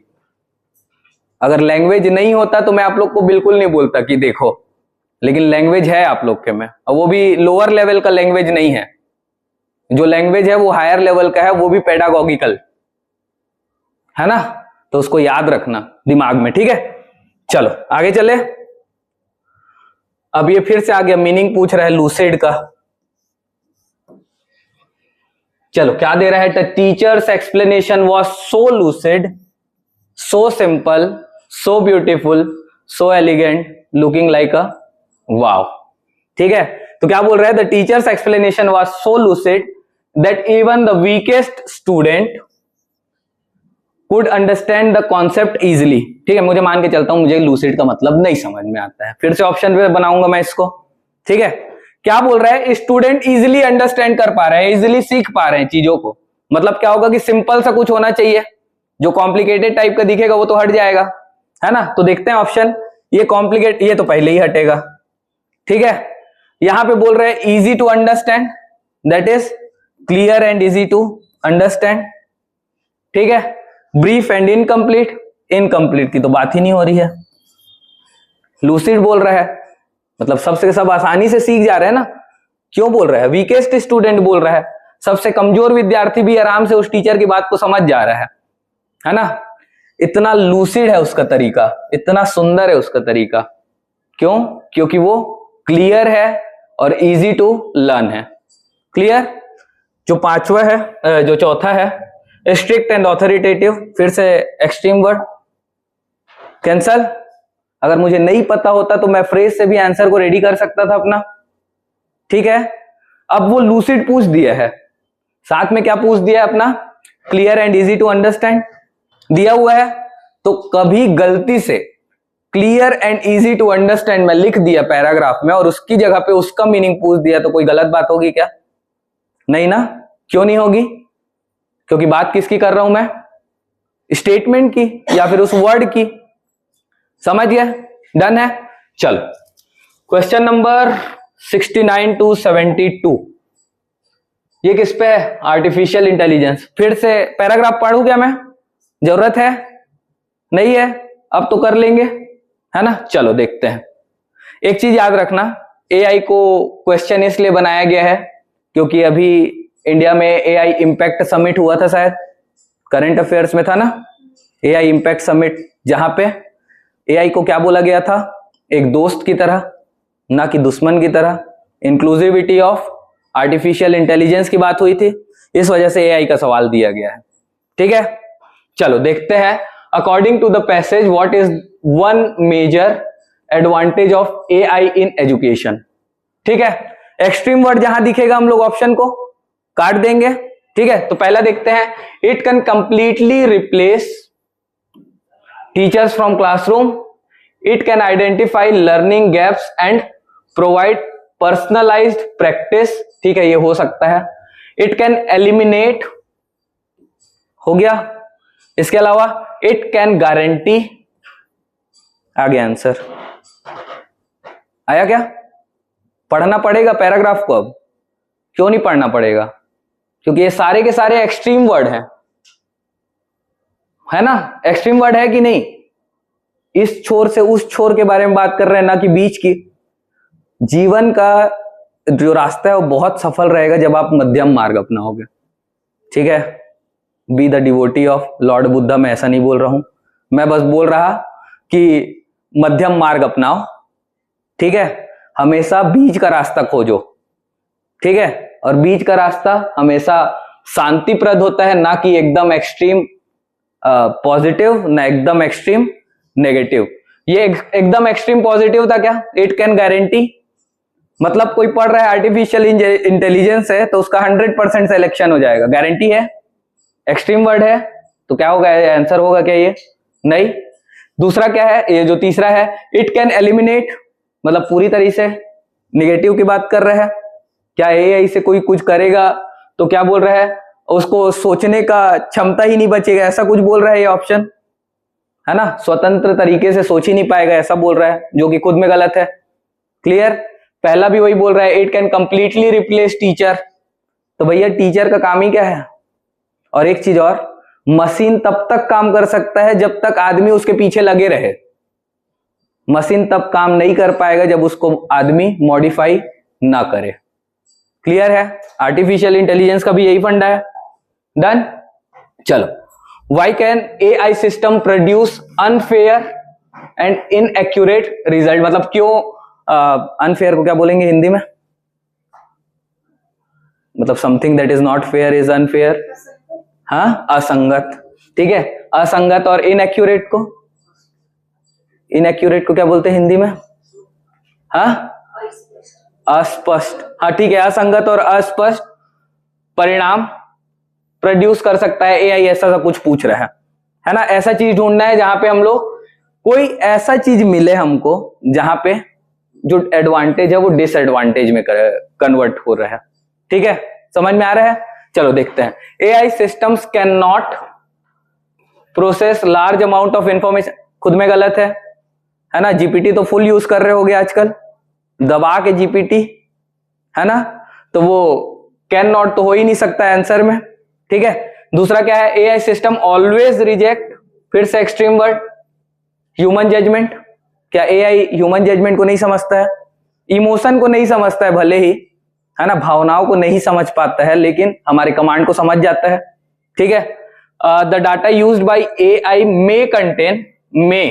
A: अगर लैंग्वेज नहीं होता तो मैं आप लोग को बिल्कुल नहीं बोलता कि देखो, लेकिन लैंग्वेज है आप लोग के में, और वो भी लोअर लेवल का लैंग्वेज नहीं है। जो लैंग्वेज है वो हायर लेवल का है, वो भी पेडागॉगिकल, है ना? तो उसको याद रखना दिमाग में। ठीक है, चलो आगे चले। अब ये फिर से आ गया, मीनिंग पूछ रहा है लूसिड का। चलो, क्या दे रहा है? The teacher's explanation was so lucid, so simple, so beautiful, so elegant, looking like a wow. ठीक है, तो क्या बोल रहा है? The teacher's explanation was so lucid that even the weakest student could understand the concept easily. ठीक है, मुझे मान के चलता हूं मुझे लूसिड का मतलब नहीं समझ में आता है, फिर से ऑप्शन पे बनाऊंगा मैं इसको। ठीक है, क्या बोल रहा है? स्टूडेंट इजिली अंडरस्टैंड कर पा रहे हैं, इजिली सीख पा रहे हैं चीजों को। मतलब क्या होगा कि सिंपल सा कुछ होना चाहिए, जो कॉम्प्लिकेटेड टाइप का दिखेगा वो तो हट जाएगा, है ना? तो देखते हैं ऑप्शन, ये कॉम्प्लिकेट, ये तो पहले ही हटेगा। ठीक है, यहां पे बोल रहे हैं easy to understand, that is clear and easy to understand. ठीक है, ब्रीफ एंड इनकम्प्लीट, इनकम्प्लीट की तो बात ही नहीं हो रही है। लूसिड बोल रहा है, मतलब सबसे सब आसानी से सीख जा रहे हैं ना। क्यों बोल रहा है? वीकेस्ट स्टूडेंट बोल रहा है, सबसे कमजोर विद्यार्थी भी आराम से उस टीचर की बात को समझ जा रहा है ना? इतना लूसिड है उसका तरीका, इतना सुंदर है उसका तरीका। क्यों? क्योंकि वो क्लियर है और इजी टू लर्न है। क्लियर? जो पांचवा है, जो चौथा है स्ट्रिक्ट एंड ऑथोरिटेटिव, फिर से एक्सट्रीम वर्ड, कैंसल। अगर मुझे नहीं पता होता तो मैं फ्रेज से भी आंसर को रेडी कर सकता था अपना। ठीक है, अब वो लूसिड पूछ दिया है, साथ में क्या पूछ दिया है अपना? Clear and easy to understand दिया हुआ है। तो कभी गलती से clear and easy to understand में लिख दिया पैराग्राफ में और उसकी जगह पे उसका मीनिंग पूछ दिया तो कोई गलत बात होगी क्या? नहीं ना? क्यों नहीं होगी? क्योंकि बात किसकी कर रहा हूं मैं? स्टेटमेंट की या फिर उस वर्ड की। समझ गया? डन है। चलो, क्वेश्चन नंबर 69 to 72, ये किस पे है? Artificial intelligence. फिर से पैराग्राफ पढ़ूं क्या मैं? जरूरत है? नहीं है? अब तो कर लेंगे, है ना? चलो देखते हैं। एक चीज याद रखना, एआई को क्वेश्चन इसलिए बनाया गया है क्योंकि अभी इंडिया में एआई इम्पैक्ट समिट हुआ था, शायद करंट अफेयर्स में था ना, एआई इम्पैक्ट समिट, जहां पे एआई को क्या बोला गया था? एक दोस्त की तरह, ना कि दुश्मन की तरह। इंक्लूसिविटी ऑफ आर्टिफिशियल इंटेलिजेंस की बात हुई थी, इस वजह से एआई का सवाल दिया गया है। ठीक है, चलो देखते हैं। According to the passage, what is one major advantage of AI in education? ठीक है, एक्सट्रीम वर्ड जहां दिखेगा हम लोग ऑप्शन को काट देंगे। ठीक है, तो पहला देखते हैं, it can completely replace teachers from classroom, it can identify learning gaps and provide personalised practice. ठीक है, ये हो सकता है। इट कैन एलिमिनेट, हो गया। इसके अलावा इट कैन गारंटी, आ गया आंसर। आया क्या? पढ़ना पड़ेगा पैराग्राफ को अब? क्यों नहीं पढ़ना पड़ेगा? क्योंकि ये सारे के सारे एक्सट्रीम वर्ड हैं, है ना? एक्सट्रीम वर्ड है कि नहीं? इस छोर से उस छोर के बारे में बात कर रहे हैं, ना कि बीच की। जीवन का जो रास्ता है वो बहुत सफल रहेगा जब आप मध्यम मार्ग अपनाओगे। ठीक है, be the devotee of Lord Buddha. मैं ऐसा नहीं बोल रहा हूं, मैं बस बोल रहा कि मध्यम मार्ग अपनाओ। ठीक है, हमेशा बीच का रास्ता खोजो। ठीक है, और बीच का रास्ता हमेशा शांतिप्रद होता है, ना कि एकदम एक्सट्रीम पॉजिटिव, ना एकदम एक्सट्रीम नेगेटिव। ये एकदम एक्सट्रीम पॉजिटिव था क्या? इट कैन गारंटी, मतलब कोई पढ़ रहा है आर्टिफिशियल इंटेलिजेंस है तो उसका 100% सिलेक्शन हो जाएगा, गारंटी है। एक्सट्रीम वर्ड है तो क्या होगा? आंसर होगा क्या ये? नहीं। दूसरा क्या है? ये जो तीसरा है, इट कैन एलिमिनेट, मतलब पूरी तरह से निगेटिव की बात कर रहे हैं। क्या एआई से कोई कुछ करेगा तो क्या बोल रहा है, उसको सोचने का क्षमता ही नहीं बचेगा, ऐसा कुछ बोल रहा है ये ऑप्शन, है ना? स्वतंत्र तरीके से सोच ही नहीं पाएगा, ऐसा बोल रहा है, जो कि खुद में गलत है। क्लियर? पहला भी वही बोल रहा है, it can completely replace teacher. तो भैया टीचर का काम ही क्या है? और एक चीज और, मशीन तब तक काम कर सकता है जब तक आदमी उसके पीछे लगे रहे। मशीन तब काम नहीं कर पाएगा जब उसको आदमी मॉडिफाई ना करे। क्लियर है? आर्टिफिशियल इंटेलिजेंस का भी यही फंडा है। डन? चलो, why can AI system produce unfair and inaccurate result? मतलब क्यों अनफेयर को क्या बोलेंगे हिंदी में? मतलब something that is not fair is unfair. हाँ, असंगत। ठीक है, असंगत। और इनएक्यूरेट को, इनएक्यूरेट को क्या बोलते हैं हिंदी में? हाँ, अस्पष्ट। हाँ ठीक है, असंगत और अस्पष्ट परिणाम प्रोड्यूस कर सकता है एआई, ऐसा सा कुछ पूछ रहा है ना? ऐसा चीज ढूंढना है जहां पे हम लोग, कोई ऐसा चीज मिले हमको जहां पे जो एडवांटेज है वो डिसएडवांटेज में कन्वर्ट हो रहा है। ठीक है, समझ में आ रहा है? चलो देखते हैं। AI systems can not process large amount of information, खुद में गलत है ना? जीपीटी तो फुल यूज कर रहे होगे आजकल, दबा के जीपीटी, है ना? तो वो कैन नॉट तो हो ही नहीं सकता है आंसर में। ठीक है, दूसरा क्या है? एआई सिस्टम ऑलवेज रिजेक्ट, फिर से एक्सट्रीम वर्ड, ह्यूमन जजमेंट। क्या एआई ह्यूमन जजमेंट को नहीं समझता है? इमोशन को नहीं समझता है भले ही, है ना? भावनाओं को नहीं समझ पाता है, लेकिन हमारे कमांड को समझ जाता है। ठीक है, the data used by AI may contain, may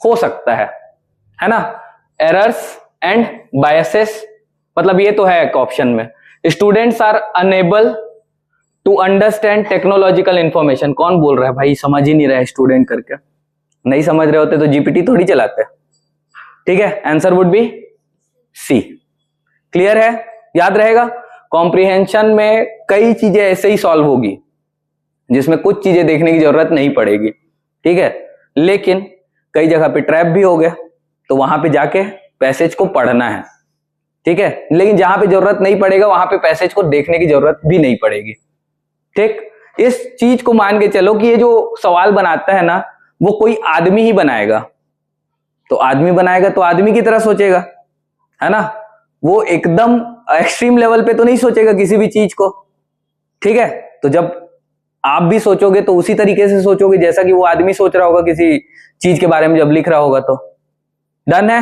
A: हो सकता है ना? एरर्स एंड बायसेस, मतलब ये तो है एक ऑप्शन में। Students are enable to understand technological information. कौन बोल रहा है भाई? समझ ही नहीं रहा है स्टूडेंट करके। नहीं समझ रहे होते तो जीपीटी थोड़ी चलाते। ठीक है, answer would be C. Clear है? याद रहेगा, कॉम्प्रिहेंशन में कई चीजें ऐसे ही सॉल्व होगी जिसमें कुछ चीजें देखने की जरूरत नहीं पड़ेगी। ठीक है, लेकिन कई जगह पे ट्रैप भी हो गया, तो वहां पे जाके पैसेज को पढ़ना है। ठीक है, लेकिन जहां पे जरूरत नहीं पड़ेगा वहां पे पैसेज को देखने की जरूरत भी नहीं पड़ेगी। ठीक, इस चीज को मान के चलो कि ये जो सवाल बनाता है ना, वो कोई आदमी ही बनाएगा। तो आदमी बनाएगा तो आदमी की तरह सोचेगा, है ना? वो एकदम एक्सट्रीम लेवल पे तो नहीं सोचेगा किसी भी चीज को। ठीक है, तो जब आप भी सोचोगे तो उसी तरीके से सोचोगे जैसा कि वो आदमी सोच रहा होगा किसी चीज के बारे में जब लिख रहा होगा। तो डन है?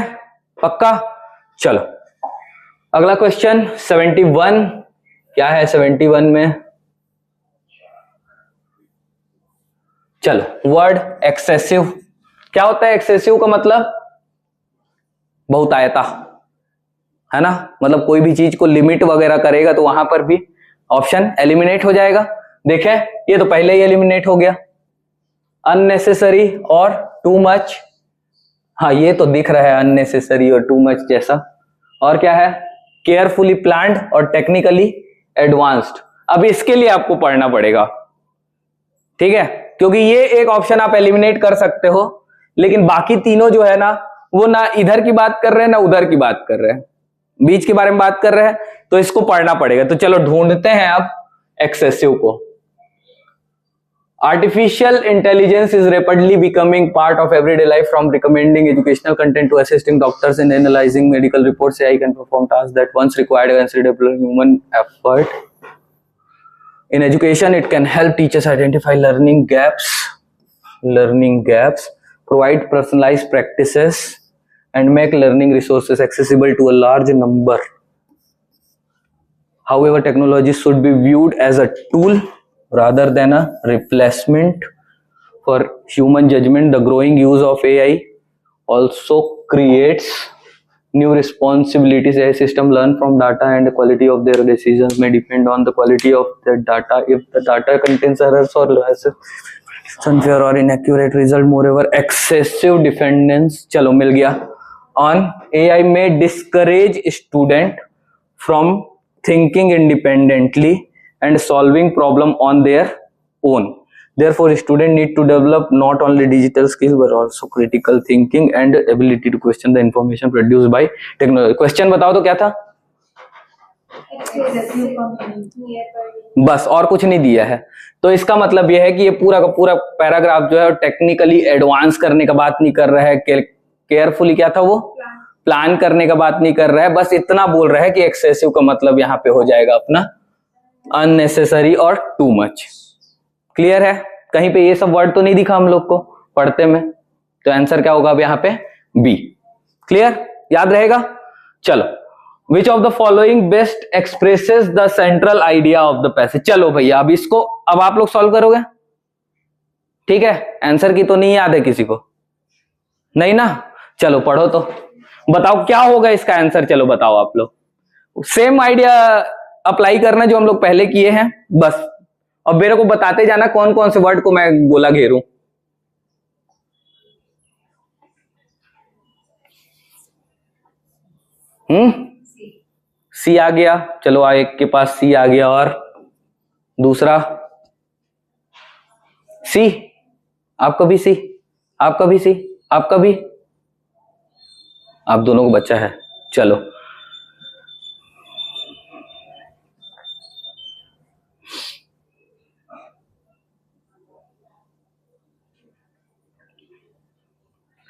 A: पक्का? चलो अगला क्वेश्चन 71। क्या है 71 में? चलो, वर्ड एक्सेसिव। क्या होता है एक्सेसिव का मतलब? बहुतायता, है ना, मतलब कोई भी चीज को लिमिट वगैरह करेगा तो वहां पर भी ऑप्शन एलिमिनेट हो जाएगा। देखें ये तो पहले ही एलिमिनेट हो गया, अननेसेसरी और टू मच, हाँ ये तो दिख रहा है अननेसेसरी और टू मच जैसा। और क्या है, केयरफुली प्लान्ड और टेक्निकली एडवांस्ड। अब इसके लिए आपको पढ़ना पड़ेगा, ठीक है, क्योंकि ये एक ऑप्शन आप एलिमिनेट कर सकते हो, लेकिन बाकी तीनों जो है ना वो ना इधर की बात कर रहे हैं ना उधर की बात कर रहे हैं, बीच के बारे में बात कर रहे हैं, तो इसको पढ़ना पड़ेगा। तो चलो ढूंढते हैं अब एक्सेसिव को। Artificial intelligence is rapidly becoming part of everyday life, from recommending educational content to assisting doctors in analyzing medical reports. AI can perform tasks that once required considerable human effort. In education, it can help teachers identify learning gaps, provide personalized practices, and make learning resources accessible to a large number. However, technology should be viewed as a tool rather than a replacement for human judgment. The growing use of AI also creates new responsibilities. AI system learn from data, and the quality of their decisions may depend on the quality of the data. If the data contains errors or unfair or inaccurate result, moreover, excessive dependence, चलो मिल गया, on AI may discourage student from thinking independently and solving problem on their own. Therefore, students need to develop not only digital skills but also critical thinking and ability to question the information produced by technology. Question बताओ तो क्या था? बस, और कुछ नहीं दिया है। तो इसका मतलब यह है कि ये पूरा का पूरा पैराग्राफ जो है टेक्निकली एडवांस करने का बात नहीं कर रहा है, केयरफुली क्या था वो, प्लान करने का बात नहीं कर रहा है, बस इतना बोल रहा है कि एक्सेसिव का मतलब यहाँ पे हो जाएगा अपना अननेसेसरी और टू मच। क्लियर है? कहीं पे ये सब वर्ड तो नहीं दिखा हम लोग को पढ़ते में, तो आंसर क्या होगा अब यहाँ पे बी। क्लियर, याद रहेगा? चलो, which of the following best expresses the central idea of the passage. चलो भैया अब इसको अब आप लोग सॉल्व करोगे, ठीक है? आंसर की तो नहीं याद है किसी को, नहीं ना? चलो पढ़ो तो बताओ क्या होगा इसका आंसर। चलो बताओ आप लोग, सेम आइडिया अप्लाई करना जो हम लोग पहले किए हैं बस, और मेरे को बताते जाना कौन कौन से वर्ड को मैं गोला घेरूं। सी आ गया, चलो एक के पास सी आ गया, और दूसरा सी, आपका भी सी, आपका भी सी, आपका भी, आप दोनों को बच्चा है। चलो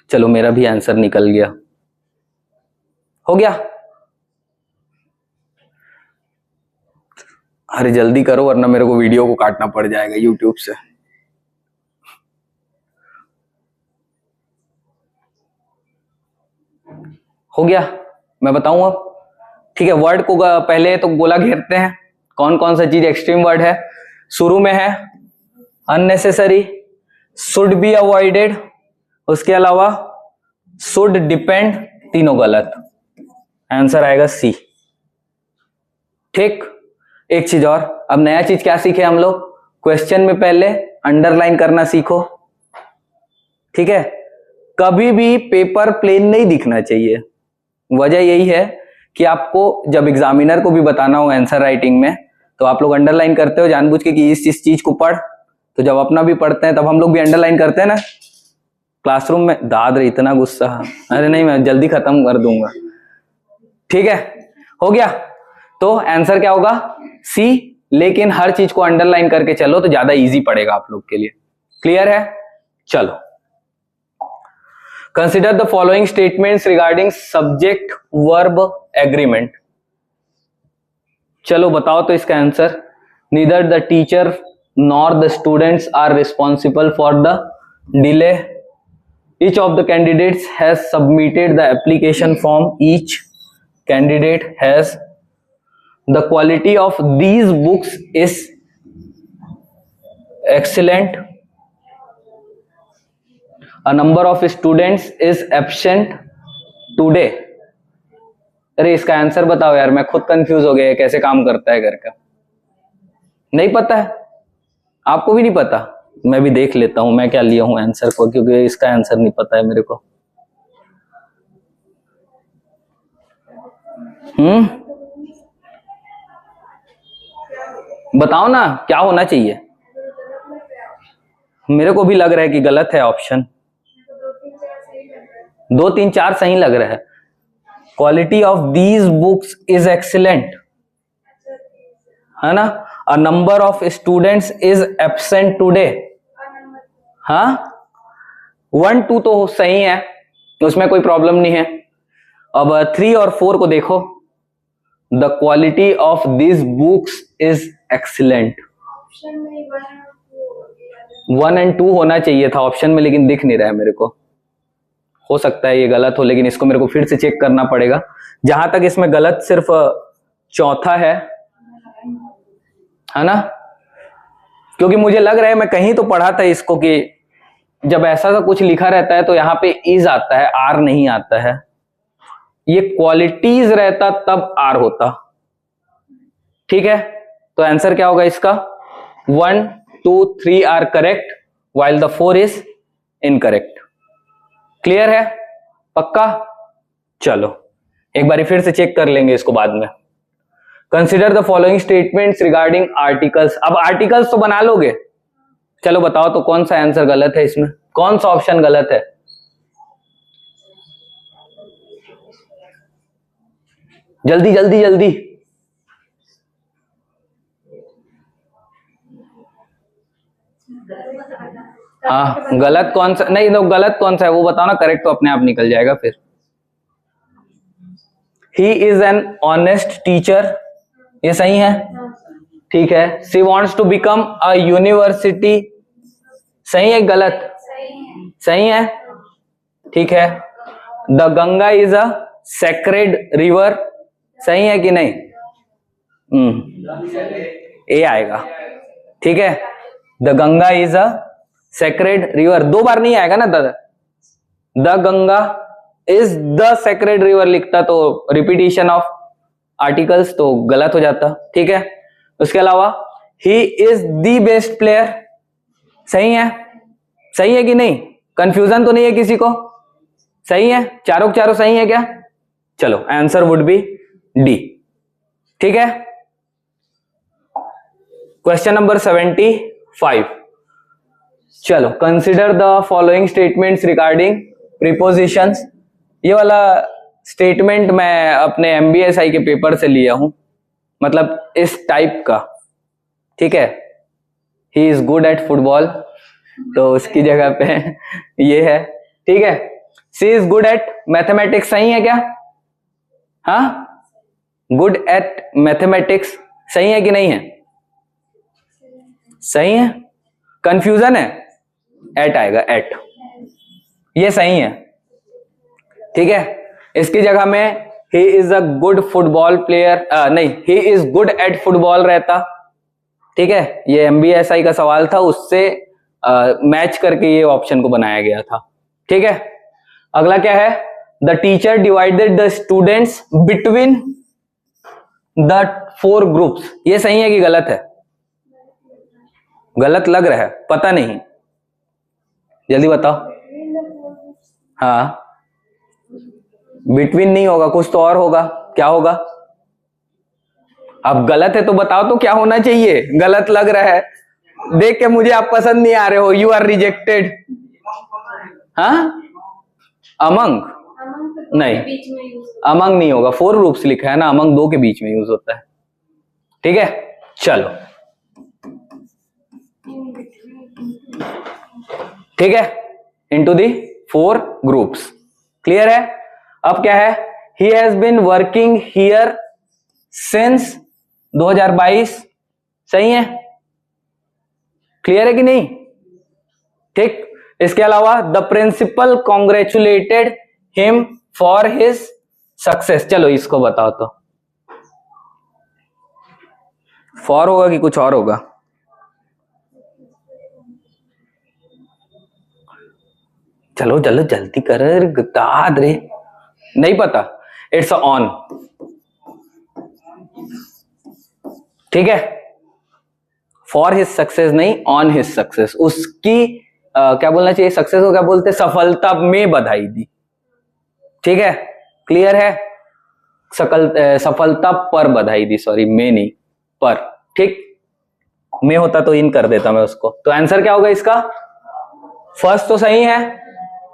A: चलो मेरा भी आंसर निकल गया, हो गया। अरे जल्दी करो वरना मेरे को वीडियो को काटना पड़ जाएगा यूट्यूब से। हो गया, मैं बताऊं अब, ठीक है? वर्ड को पहले तो गोला घेरते हैं, कौन कौन सा चीज एक्सट्रीम वर्ड है। शुरू में है अननेसेसरी, शुड बी अवॉइडेड, उसके अलावा शुड डिपेंड, तीनों गलत, आंसर आएगा सी। ठीक, एक चीज और, अब नया चीज क्या सीखे हम लोग, क्वेश्चन में पहले अंडरलाइन करना सीखो, ठीक है? कभी भी पेपर प्लेन नहीं दिखना चाहिए। वजह यही है कि आपको जब एग्जामिनर को भी बताना हो आंसर राइटिंग में, तो आप लोग अंडरलाइन करते हो जानबूझ के कि इस चीज को पढ़, तो जब अपना भी पढ़ते हैं तब हम लोग भी अंडरलाइन करते हैं ना क्लासरूम में। दादर इतना गुस्सा, अरे नहीं मैं जल्दी खत्म कर दूंगा, ठीक है? हो गया, तो आंसर क्या होगा सी, लेकिन हर चीज को अंडरलाइन करके चलो तो ज्यादा इजी पड़ेगा आप लोग के लिए। क्लियर है? चलो, consider the following statements regarding subject verb agreement. चलो बताओ तो इसका answer. Neither the teacher nor the students are responsible for the delay. Each of the candidates has submitted the application form. Each candidate has the quality of these books is excellent. A number of students is absent today. अरे इसका आंसर बताओ यार, मैं खुद कंफ्यूज हो गया कैसे काम करता है घर का। नहीं पता है आपको? भी नहीं पता? मैं भी देख लेता हूं मैं क्या लिया हूं आंसर को, क्योंकि इसका आंसर नहीं पता है मेरे को। बताओ ना क्या होना चाहिए। मेरे को भी लग रहा है कि गलत है ऑप्शन। 2 3 4 सही लग रहा है। Quality of these books is excellent, है ना। A number of students is absent today. हाँ 1 2 तो सही है, उसमें कोई प्रॉब्लम नहीं है। अब 3 और 4 को देखो। The quality of this books is excellent. 1 और 2 होना चाहिए था ऑप्शन में, लेकिन दिख नहीं रहा है मेरे को। हो सकता है ये गलत हो, लेकिन इसको मेरे को फिर से चेक करना पड़ेगा। जहां तक इसमें गलत सिर्फ चौथा है ना, क्योंकि मुझे लग रहा है मैं कहीं तो पढ़ा था इसको कि जब ऐसा सा कुछ लिखा रहता है तो यहाँ पे इज आता है, आर नहीं आता है। ये क्वालिटीज रहता तब आर होता। ठीक है, तो आंसर क्या होगा इसका? 1 2 3 are correct while the 4 is incorrect. Clear है? पक्का? चलो एक बार फिर से चेक कर लेंगे इसको बाद में। Consider the following statements regarding articles. अब आर्टिकल्स तो बना लोगे, चलो बताओ तो कौन सा आंसर गलत है इसमें, कौन सा ऑप्शन गलत है? जल्दी जल्दी जल्दी। हाँ गलत कौन सा? नहीं तो गलत कौन सा है वो बताओ ना, करेक्ट तो अपने आप निकल जाएगा फिर। He is an honest teacher, ये सही है। ठीक है। She wants to become a university, सही है गलत? सही है। ठीक है। The Ganga is a sacred river, सही है कि नहीं? ए आएगा। ठीक है। The Ganga is a sacred river, 2 बार नहीं आएगा ना। The Ganga is the sacred river लिखता तो रिपीटिशन ऑफ आर्टिकल्स तो गलत हो जाता। ठीक है। उसके अलावा he is the best player, सही है। सही है कि नहीं? कंफ्यूजन तो नहीं है किसी को? सही है, चारों के चारों सही है क्या? चलो आंसर वुड बी डी। ठीक है। Question number 75। चलो consider the following statements regarding prepositions. ये वाला स्टेटमेंट मैं अपने MBSI के पेपर से लिया हूं, मतलब इस टाइप का। ठीक है। ही इज गुड एट फुटबॉल, तो उसकी जगह पे ये है। ठीक है। सी इज गुड एट मैथमेटिक्स, सही है क्या? हाँ गुड एट मैथमेटिक्स सही है कि नहीं है? सही है। कंफ्यूजन है? एट आएगा, एट, ये सही है। ठीक है। इसकी जगह में he is a good football player, नहीं he is good at football रहता। ठीक है। ये MBSI का सवाल था, उससे मैच करके ये ऑप्शन को बनाया गया था। ठीक है। अगला क्या है? The teacher divided the students between the 4 groups, ये सही है कि गलत है? गलत लग रहा है, पता नहीं, जल्दी बताओ। हाँ बिटवीन नहीं होगा, कुछ तो और होगा। क्या होगा? अब गलत है तो बताओ तो क्या होना चाहिए? गलत लग रहा है, देख के मुझे आप पसंद नहीं आ रहे हो, यू आर रिजेक्टेड। हाँ अमंग नहीं, अमंग नहीं होगा, 4 ग्रुप्स लिखा है ना, अमंग 2 के बीच में यूज होता है। ठीक है। चलो ठीक है, इनटू दी 4 ग्रुप्स। क्लियर है? अब क्या है? He has been working here since 2022, सही है। क्लियर है कि नहीं? ठीक। इसके अलावा the principal congratulated him for his success. चलो इसको बताओ तो, फॉर होगा कि कुछ और होगा? चलो चलो जल्दी कर, दाद रे, नहीं पता। इट्स ऑन, ठीक है। फॉर हिज सक्सेस नहीं, ऑन हिज सक्सेस, उसकी क्या बोलना चाहिए, सक्सेस को क्या बोलते, सफलता में बधाई दी, ठीक है, क्लियर है। सफलता पर बधाई दी, सॉरी में नहीं पर, ठीक। में होता तो इन कर देता मैं उसको। तो आंसर क्या होगा इसका, फर्स्ट तो सही है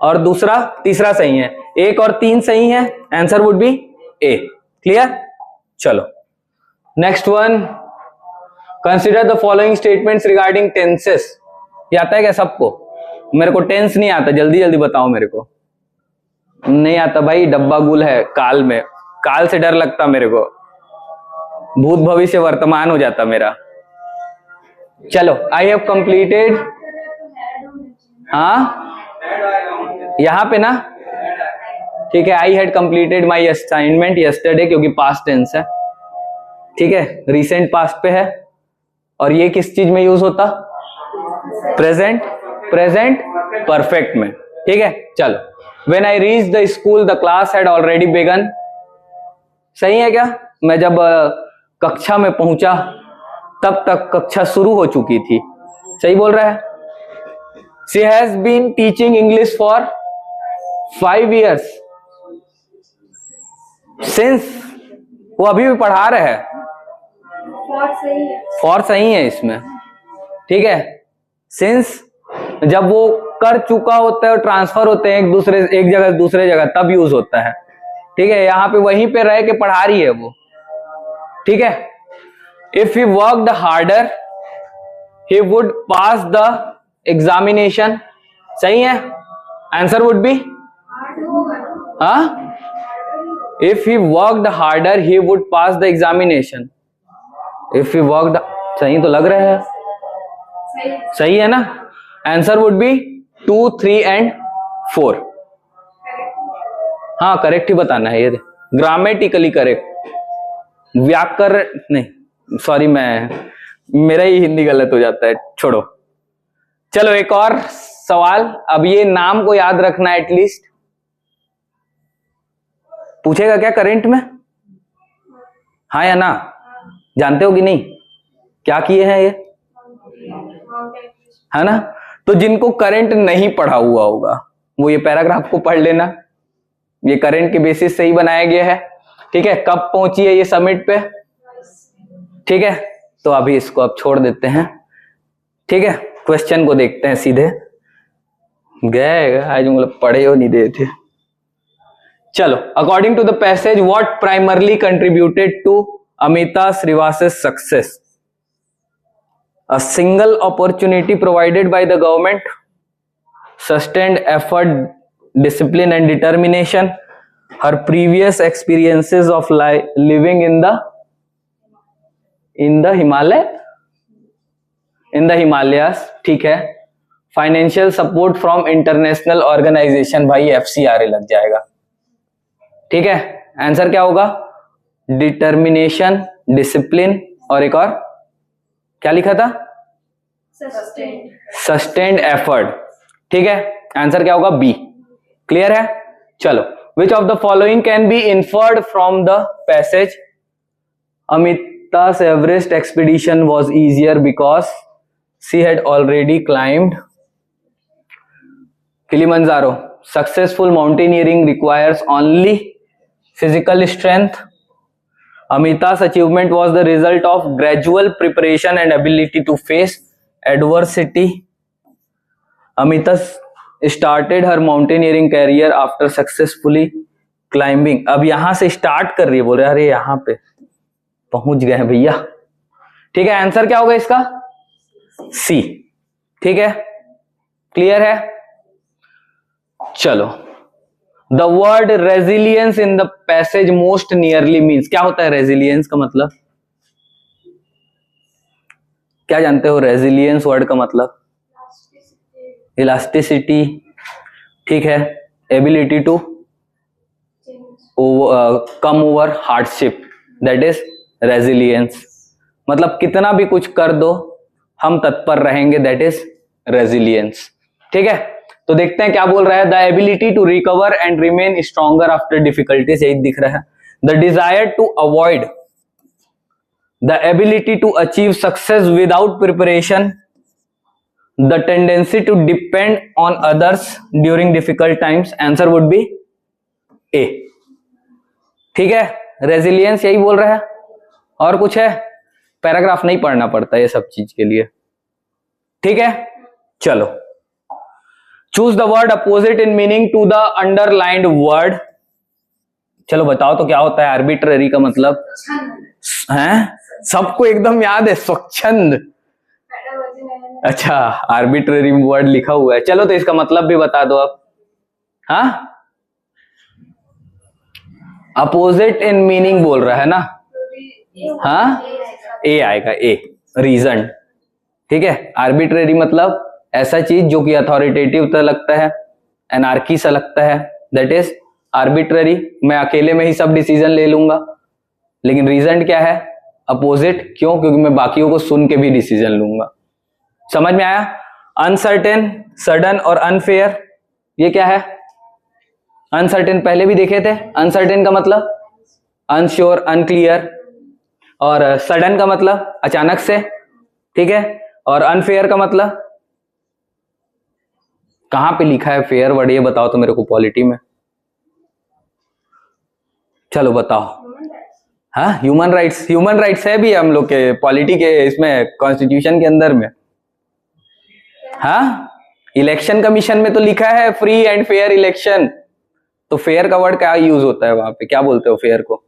A: और दूसरा तीसरा सही है, 1 और 3 सही है, answer would be A, clear. चलो next one, consider the following statements regarding tenses. ये आता है क्या सबको, मेरे को टेंस नहीं आता, जल्दी जल्दी बताओ, मेरे को नहीं आता भाई, डब्बा गुल है काल में, काल से डर लगता मेरे को, भूत भविष्य वर्तमान हो जाता मेरा। चलो, आई हैव कंप्लीटेड, हाँ यहां पे ना, ठीक है, I had completed my assignment yesterday, क्योंकि पास्ट टेंस है, ठीक है, रिसेंट पास्ट पे है, और ये किस चीज में यूज होता, प्रेजेंट, प्रेजेंट परफेक्ट में, ठीक है। चलो, when I reach the school the class had already begun, सही है क्या, मैं जब कक्षा में पहुंचा तब तक कक्षा शुरू हो चुकी थी, सही बोल रहा है। She has been teaching English for 5 years, since, वो अभी भी पढ़ा रहे हैं, फॉर सही है इसमें, ठीक है। सिंस जब वो कर चुका होता है और ट्रांसफर होते हैं एक जगह से दूसरे जगह, तब यूज होता है, ठीक है। यहां पे वहीं पे रह के पढ़ा रही है वो, ठीक है। If he worked harder he would pass the examination, सही है, आंसर वुड बी, हाँ, if he worked harder he would pass the examination, if he worked, सही तो लग रहा है, सही है ना, आंसर वुड बी 2, 3 एंड 4, हाँ करेक्ट ही बताना है, ये ग्रामेटिकली करेक्ट, व्याकरण नहीं, सॉरी मेरा ही हिंदी गलत हो जाता है, छोड़ो। चलो एक और सवाल, अब ये नाम को याद रखना एटलीस्ट, पूछेगा क्या करंट में, हाँ या ना, जानते हो कि नहीं, क्या किए हैं ये, है ना। तो जिनको करंट नहीं पढ़ा हुआ होगा वो ये पैराग्राफ को पढ़ लेना, ये करंट के बेसिस से ही बनाया गया है, ठीक है। कब पहुंची है ये समिट पे, ठीक है, तो अभी इसको अब छोड़ देते हैं, ठीक है। क्वेश्चन को देखते हैं सीधे, गए आज मतलब पढ़े हो नहीं दे थे। चलो, according to the passage what primarily contributed to Amita Shrivastava success, a single opportunity provided by the government, sustained effort, discipline and determination, her previous experiences of living in the Himalayas, ठीक है, financial support from international organisation, भाई FCRA लग जाएगा, ठीक है। आंसर क्या होगा, डिटर्मिनेशन, डिसिप्लिन, और एक और क्या लिखा था, सस्टेन्ड एफर्ट, ठीक है। आंसर क्या होगा, बी, क्लियर है। चलो, which of the following can be inferred from the passage, Amita's Everest expedition was easier because she had already climbed Kilimanjaro, successful mountaineering requires only physical strength, Amita's achievement was the result of gradual preparation and ability to face adversity. Amita started her mountaineering career after successfully climbing. अब यहां से स्टार्ट कर रही है, बोल रहे अरे यहां पे पहुंच गए हैं भैया, ठीक है। आंसर क्या होगा इसका, सी, ठीक है, क्लियर है। चलो, the word resilience in the passage most nearly means, क्या होता है रेजिलियंस का मतलब, क्या जानते हो रेजिलियंस वर्ड का मतलब, इलास्टिसिटी, ठीक है, ability to come over hardship, that is resilience, मतलब कितना भी कुछ कर दो हम तत्पर रहेंगे, दैट इज रेजिलियंस, ठीक है। तो देखते हैं क्या बोल रहा है। The ability to recover and remain stronger after difficulties, यही दिख रहा है। The desire to avoid, the ability to achieve success without preparation, the tendency to depend on others during difficult times. Answer would be A. ठीक है, रेजिलियंस यही बोल रहा है। और कुछ है? पैराग्राफ नहीं पढ़ना पड़ता ये सब चीज के लिए। ठीक है, चलो। Choose the word opposite in meaning to the underlined word. चलो बताओ तो क्या होता है आर्बिट्ररी का मतलब? हैं? सबको एकदम याद है, स्वच्छंद। अच्छा, आर्बिट्ररी वर्ड लिखा हुआ है। चलो तो इसका मतलब भी बता दो अब। हाँ, अपोजिट इन मीनिंग बोल रहा है ना? हाँ, ए आएगा, ए। रीजन। ठीक है, आर्बिट्रेरी मतलब ऐसा चीज जो कि अथॉरिटेटिव तो लगता है, एनार्की सा लगता है, दैट इज आर्बिट्ररी। मैं अकेले में ही सब डिसीजन ले लूंगा। लेकिन रीजन क्या है? अपोजिट। क्यों? क्योंकि मैं बाकियों को सुन के भी डिसीजन लूंगा। समझ में आया? अनसर्टेन, सडन और अनफेयर, ये क्या है? अनसर्टेन पहले भी देखे थे। अनसर्टेन का मतलब अनश्योर, अनक्लियर, और सडन का मतलब अचानक से। ठीक है, और अनफेयर का मतलब, कहां पे लिखा है फेयर वर्ड? ये बताओ तो मेरे को पॉलिटी में। चलो बताओ। हाँ, ह्यूमन राइट्स। ह्यूमन राइट्स है भी हम लोग के पॉलिटी के इसमें, कॉन्स्टिट्यूशन के अंदर में। हाँ, इलेक्शन कमीशन में तो लिखा है फ्री एंड फेयर इलेक्शन। तो फेयर का वर्ड क्या यूज होता है वहां पे? क्या बोलते हो फेयर को?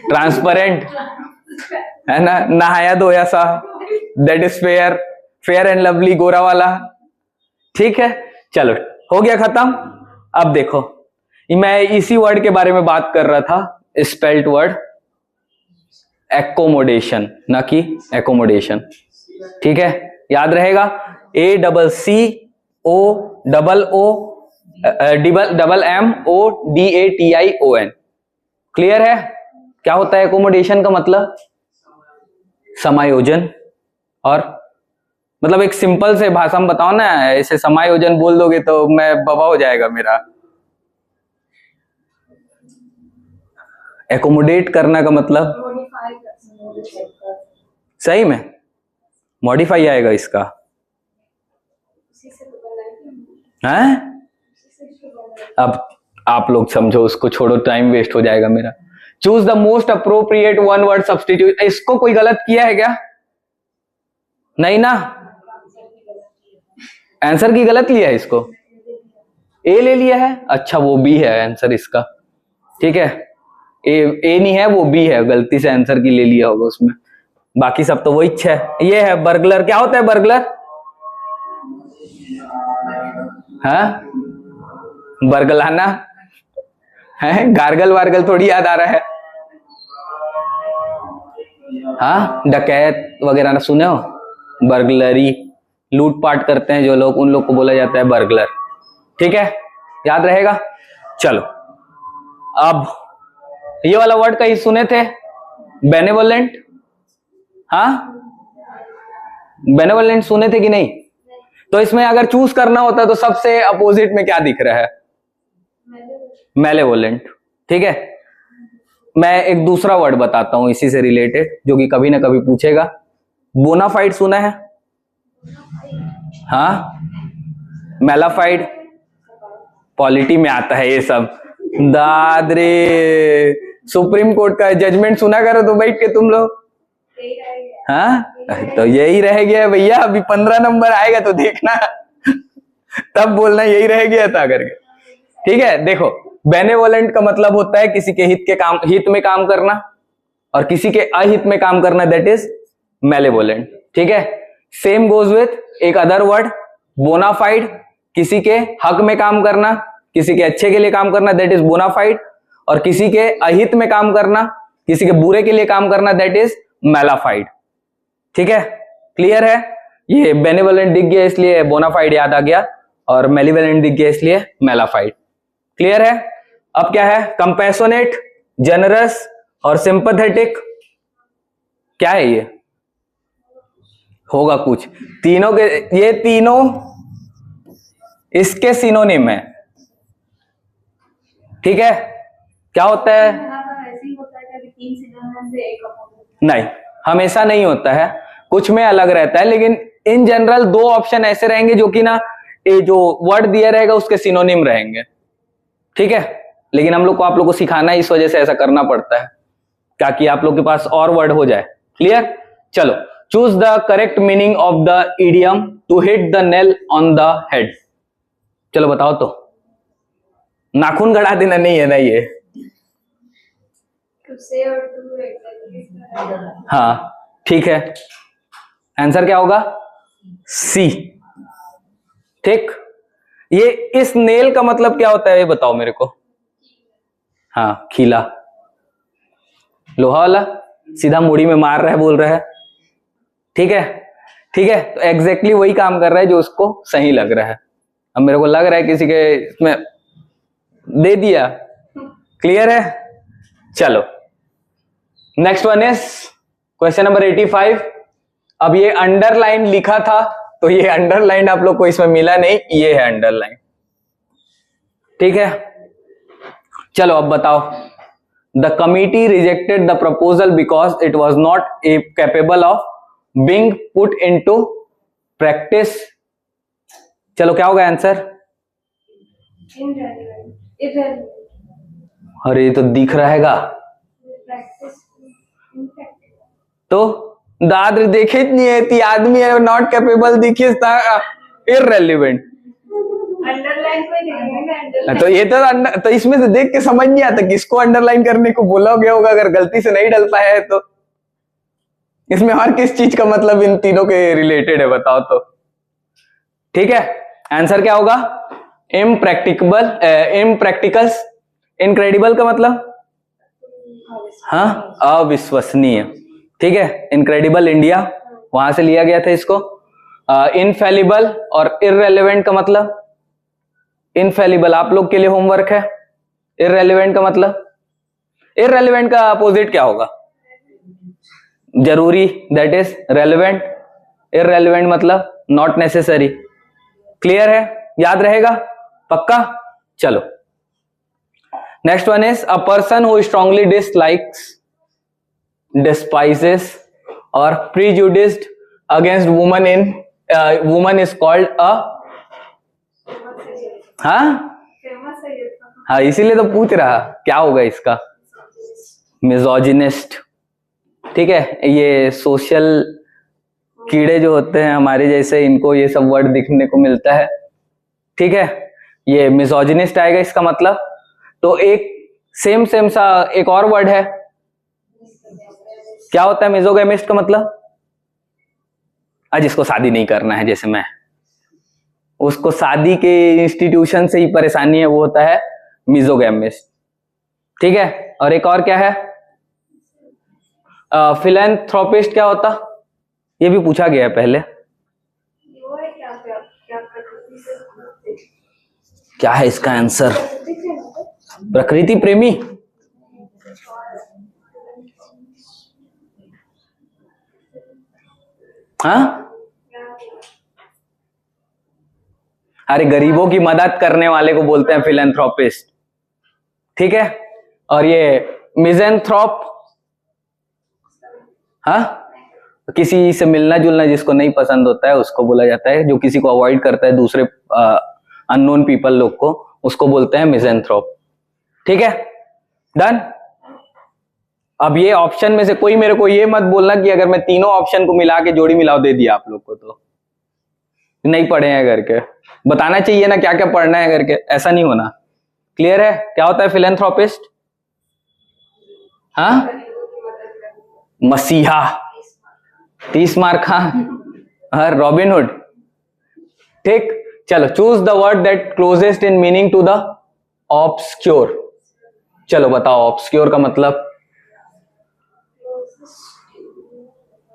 A: ट्रांसपेरेंट है ना, नहाया धोया सा, that is fair. Fair and lovely, गोरा वाला। ठीक है, चलो हो गया खत्म। अब देखो, मैं इसी वर्ड के बारे में बात कर रहा था, स्पेल्ट वर्ड एकोमोडेशन, ना कि एकोमोडेशन। ठीक है, याद रहेगा। A double C O double O double M O D A T I O N। Clear है? क्या होता है एकोमोडेशन का मतलब? समायोजन। और मतलब एक सिंपल से भाषा में बताओ ना, ऐसे समायोजन बोल दोगे तो मैं बबा हो जाएगा मेरा। एकोमोडेट करना का मतलब सही में मॉडिफाई आएगा इसका। हैं? अब आप लोग समझो, उसको छोड़ो, टाइम वेस्ट हो जाएगा मेरा। Choose the most appropriate one word substitute. इसको कोई गलत किया है क्या? नहीं ना? आंसर की गलत लिया है इसको? ए ले लिया है। अच्छा, वो बी है आंसर इसका। ठीक है, ए नहीं है, वो बी है। गलती से आंसर की ले लिया होगा उसमें, बाकी सब तो वही है। ये है बर्गलर। क्या होता है बर्गलर? हाँ, बरगलाना है। गार्गल वार्गल थोड़ी याद आ रहा है। हाँ, डकैत वगैरह ना सुने हो? बर्गलरी, लूटपाट करते हैं जो लोग, उन लोग को बोला जाता है बर्गलर। ठीक है, याद रहेगा। चलो, अब ये वाला वर्ड कहीं सुने थे? बेनेवोलेंट। हाँ, बेनेवोलेंट सुने थे कि नहीं? तो इसमें अगर चूज करना होता तो सबसे अपोजिट में क्या दिख रहा है? मेलेवोलेंट। ठीक है, मैं एक दूसरा वर्ड बताता हूं इसी से रिलेटेड, जो कि कभी ना कभी पूछेगा। बोनाफाइड सुना है? हाँ, मेलाफाइड पॉलिटी में आता है ये सब। दादरे, सुप्रीम कोर्ट का जजमेंट सुना करो तो बैठ के तुम लोग। हाँ, तो यही रह गया भैया। अभी 15 नंबर आएगा तो देखना, तब बोलना यही रह गया था करके। ठीक है, देखो, बेनेवोलेंट का मतलब होता है किसी के हित में काम करना, और किसी के अहित में काम करना, दैट इज मेलेवोलेंट। ठीक है, सेम गोज विथ एक अदर वर्ड बोनाफाइड। किसी के हक में काम करना, किसी के अच्छे के लिए काम करना, दैट इज बोनाफाइड। और किसी के अहित में काम करना, किसी के बुरे के लिए काम करना, दैट इज मेलाफाइड। ठीक है, क्लियर है? ये बेनेवोलेंट दिख गया इसलिए बोनाफाइड याद आ गया, और मेलिवोलेंट दिख गया इसलिए मेलाफाइड। क्लियर है? अब क्या है? कंपैशनेट, जनरस और सिंपैथेटिक। क्या है ये? होगा कुछ तीनों के, ये तीनों इसके सिनोनिम है। ठीक है, क्या होता है?
B: ऐसे ही होता है कि 3 सिनोनिम से एक अपोजिट।
A: नहीं, हमेशा नहीं होता है, कुछ में अलग रहता है, लेकिन इन जनरल 2 ऑप्शन ऐसे रहेंगे जो कि ना ये जो वर्ड दिया रहेगा उसके सिनोनिम रहेंगे। ठीक है, लेकिन हम लोग को आप लोग को सिखाना है, इस वजह से ऐसा करना पड़ता है ताकि आप लोग के पास और वर्ड हो जाए। क्लियर? चलो, choose the correct meaning of the idiom to hit the nail on the head. चलो बताओ तो। नाखून गड़ा देना नहीं है ना ये?
B: To say or do exactly।
A: हाँ ठीक है, आंसर क्या होगा? सी। ठीक, ये इस नेल का मतलब क्या होता है ये बताओ मेरे को। हाँ, खीला, लोहा वाला, सीधा मुड़ी में मार रहा है, बोल रहा है। ठीक है, ठीक है, तो एग्जैक्टली वही काम कर रहा है जो उसको सही लग रहा है। अब मेरे को लग रहा है किसी के इसमें दे दिया। क्लियर है? चलो, next one is question number 85। अब ये अंडरलाइन लिखा था, तो ये अंडरलाइन आप लोग को इसमें मिला नहीं, ये है अंडरलाइन। ठीक है, चलो अब बताओ। The committee rejected the proposal because it was not capable of being put into practice. चलो क्या होगा आंसर?
B: Irrelevant।
A: अरे ये तो दिख रहेगा तो दादर देखे नहीं है, आदमी है नॉट कैपेबल, दिखिए इररेलेवेंट।
B: अंडरलाइन को ही देखेंगे।
A: तो ये तो इसमें से देख के समझ नहीं आता किसको अंडरलाइन करने को बोला गया होगा, अगर गलती से नहीं डल पाया है तो। इसमें हर किस चीज का मतलब इन तीनों के रिलेटेड है, बताओ तो। ठीक है, आंसर क्या होगा? इम्प्रैक्टिकल। इम्प्रैक्टिकल्स, इनक्रेडिबल का मतलब हाँ, अविश्वसनीय। ठीक है, इनक्रेडिबल इंडिया, वहां से लिया गया था इसको। इनफेलिबल और इररेलेवेंट का मतलब, इनफेलिबल आप लोग के लिए होमवर्क है। इररेलेवेंट का मतलब, इररेलेवेंट का अपोजिट क्या होगा? जरूरी, दैट इज रेलेवेंट। इररेलेवेंट मतलब नॉट नेसेसरी। क्लियर है? याद रहेगा पक्का? चलो, next one is a person who strongly dislikes, despises or prejudiced against woman is called a हाँ, इसीलिए तो पूछ रहा क्या होगा इसका। मिसोजिनिस्ट। ठीक है, ये सोशल कीड़े जो होते हैं हमारे जैसे, इनको ये सब वर्ड दिखने को मिलता है। ठीक है, ये मिसोजिनिस्ट आएगा इसका मतलब। तो एक सेम सा एक और वर्ड है, क्या होता है मिजोगैमिस्ट का मतलब? जिसको शादी नहीं करना है, जैसे मैं, उसको शादी के इंस्टीट्यूशन से ही परेशानी है, वो होता है मिजोगैमिस्ट। ठीक है, और एक और क्या है? फिलैंथ्रोपिस्ट क्या होता? ये भी पूछा गया है पहले। क्या है इसका आंसर? प्रकृति प्रेमी। हाँ, अरे गरीबों की मदद करने वाले को बोलते हैं फिलैंथ्रोपिस्ट। ठीक है, और ये मिज़ेंथ्रोप, हाँ, किसी से मिलना जुलना जिसको नहीं पसंद होता है उसको बोला जाता है, जो किसी को अवॉइड करता है, दूसरे अननोन पीपल लोग को, उसको बोलते हैं मिज़ेंथ्रोप। ठीक है, डन। अब ये ऑप्शन में से कोई मेरे को ये मत बोलना कि अगर मैं तीनों ऑप्शन को मिला के जोड़ी मिलाओ दे दिया आप लोग को तो नहीं पढ़े हैं करके। बताना चाहिए ना क्या क्या पढ़ना है करके, ऐसा नहीं होना। क्लियर है? क्या होता है फिलैंथ्रोपिस्ट? हाँ, मसीहा, 30 मार्क। हाँ, रॉबिनहुड। ठीक, चलो, choose the word that closest in meaning to the obscure. चलो बताओ, ऑब्सक्योर का मतलब?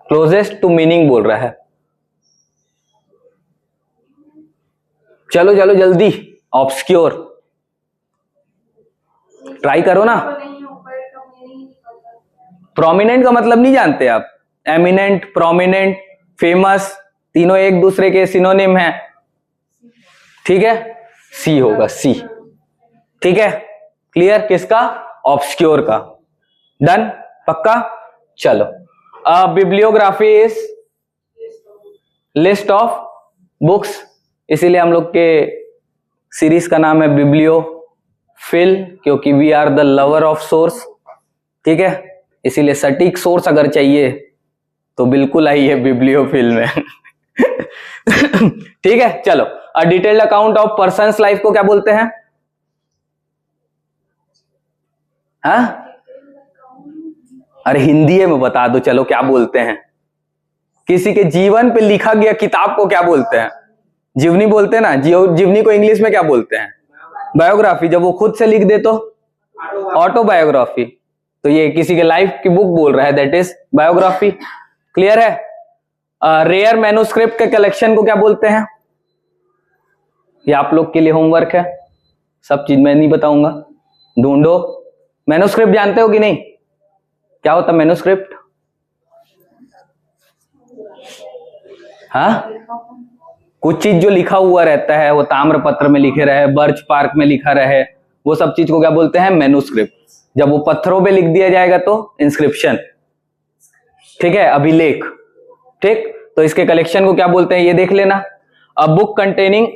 A: क्लोजेस्ट टू मीनिंग बोल रहा है। चलो चलो जल्दी, ऑब्सक्योर ट्राई करो ना। प्रोमिनेंट का मतलब नहीं जानते आप? एमिनेंट, प्रोमिनेंट, फेमस, तीनों एक दूसरे के सिनोनिम हैं। ठीक है, सी होगा, सी। ठीक है, क्लियर? किसका? ऑब्सक्योर का। डन, पक्का? चलो, bibliography is list of books, इसीलिए हम लोग के सीरीज का नाम है बिब्लियोफिल, क्योंकि we are the lover of source. ठीक है, इसीलिए सटीक सोर्स अगर चाहिए तो बिल्कुल आइए बिब्लियोफिल में। ठीक है, चलो, a detailed account of persons life को क्या बोलते हैं? हाँ, अरे हिंदी में बता दो, चलो क्या बोलते हैं? किसी के जीवन पे लिखा गया किताब को क्या बोलते हैं? जीवनी बोलते हैं ना। जीवनी को इंग्लिश में क्या बोलते हैं? बायोग्राफी। जब वो खुद से लिख दे तो ऑटोबायोग्राफी। तो ये किसी के लाइफ की बुक बोल रहा है, दैट इज बायोग्राफी। क्लियर है? रेयर मैन्युस्क्रिप्ट के कलेक्शन को क्या बोलते हैं? ये आप लोग के लिए होमवर्क है, सब चीज मैं नहीं बताऊंगा, ढूंढो। मैन्युस्क्रिप्ट जानते हो कि नहीं? क्या होता है मैन्युस्क्रिप्ट? हाँ, कुछ चीज जो लिखा हुआ रहता है, वो ताम्रपत्र में लिखे रहे, बर्च पार्क में लिखा रहे, वो सब चीज को क्या बोलते हैं? मैन्युस्क्रिप्ट। जब वो पत्थरों पे लिख दिया जाएगा तो इंस्क्रिप्शन। ठीक है, अभिलेख। ठीक, तो इसके कलेक्शन को क्या बोलते हैं ये देख लेना। A book containing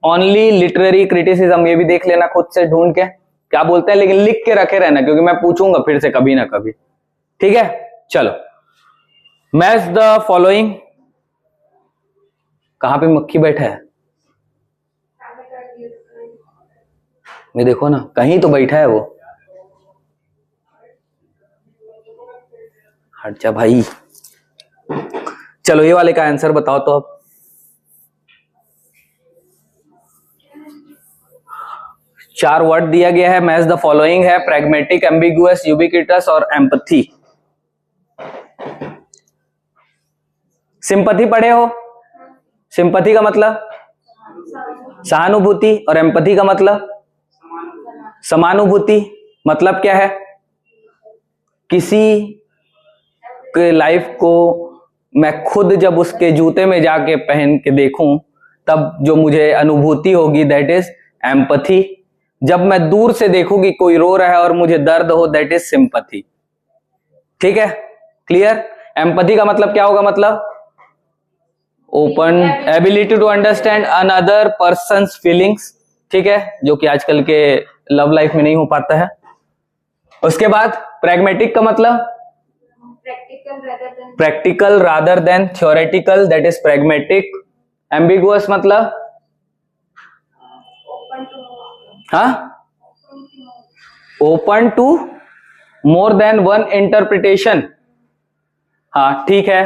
A: only literary criticism, ये भी देख लेना खुद से ढूंढ के क्या बोलते हैं, लेकिन लिख के रखे रहना, क्योंकि मैं पूछूंगा फिर से कभी ना कभी। ठीक है, चलो, मैच द फॉलोइंग। कहां पे मक्खी बैठा है? ये देखो ना, कहीं तो बैठा है वो। हट जा भाई। चलो, ये वाले का आंसर बताओ तो अब। चार वर्ड दिया गया है, मैच द फॉलोइंग है, प्रैग्मेटिक, एम्बिगुअस, यूबिक्विटस और एम्पथी। सिंपथी पढ़े हो? सिंपथी का मतलब सहानुभूति, और एम्पथी का मतलब समानुभूति। मतलब क्या है? किसी के लाइफ को मैं खुद जब उसके जूते में जाके पहन के देखूं, तब जो मुझे अनुभूति होगी, दैट इज एम्पथी। जब मैं दूर से देखूं कि कोई रो रहा है और मुझे दर्द हो, दैट इज सिंपथी। ठीक है, क्लियर? एम्पथी का मतलब क्या होगा? मतलब open ability to understand another person's feelings. ठीक है, जो कि आजकल के लव लाइफ में नहीं हो पाता है। उसके बाद प्रैग्मेटिक का मतलब practical rather than theoretical, that is pragmatic. Ambiguous मतलब हाँ, open to more than one interpretation. हाँ, ठीक है।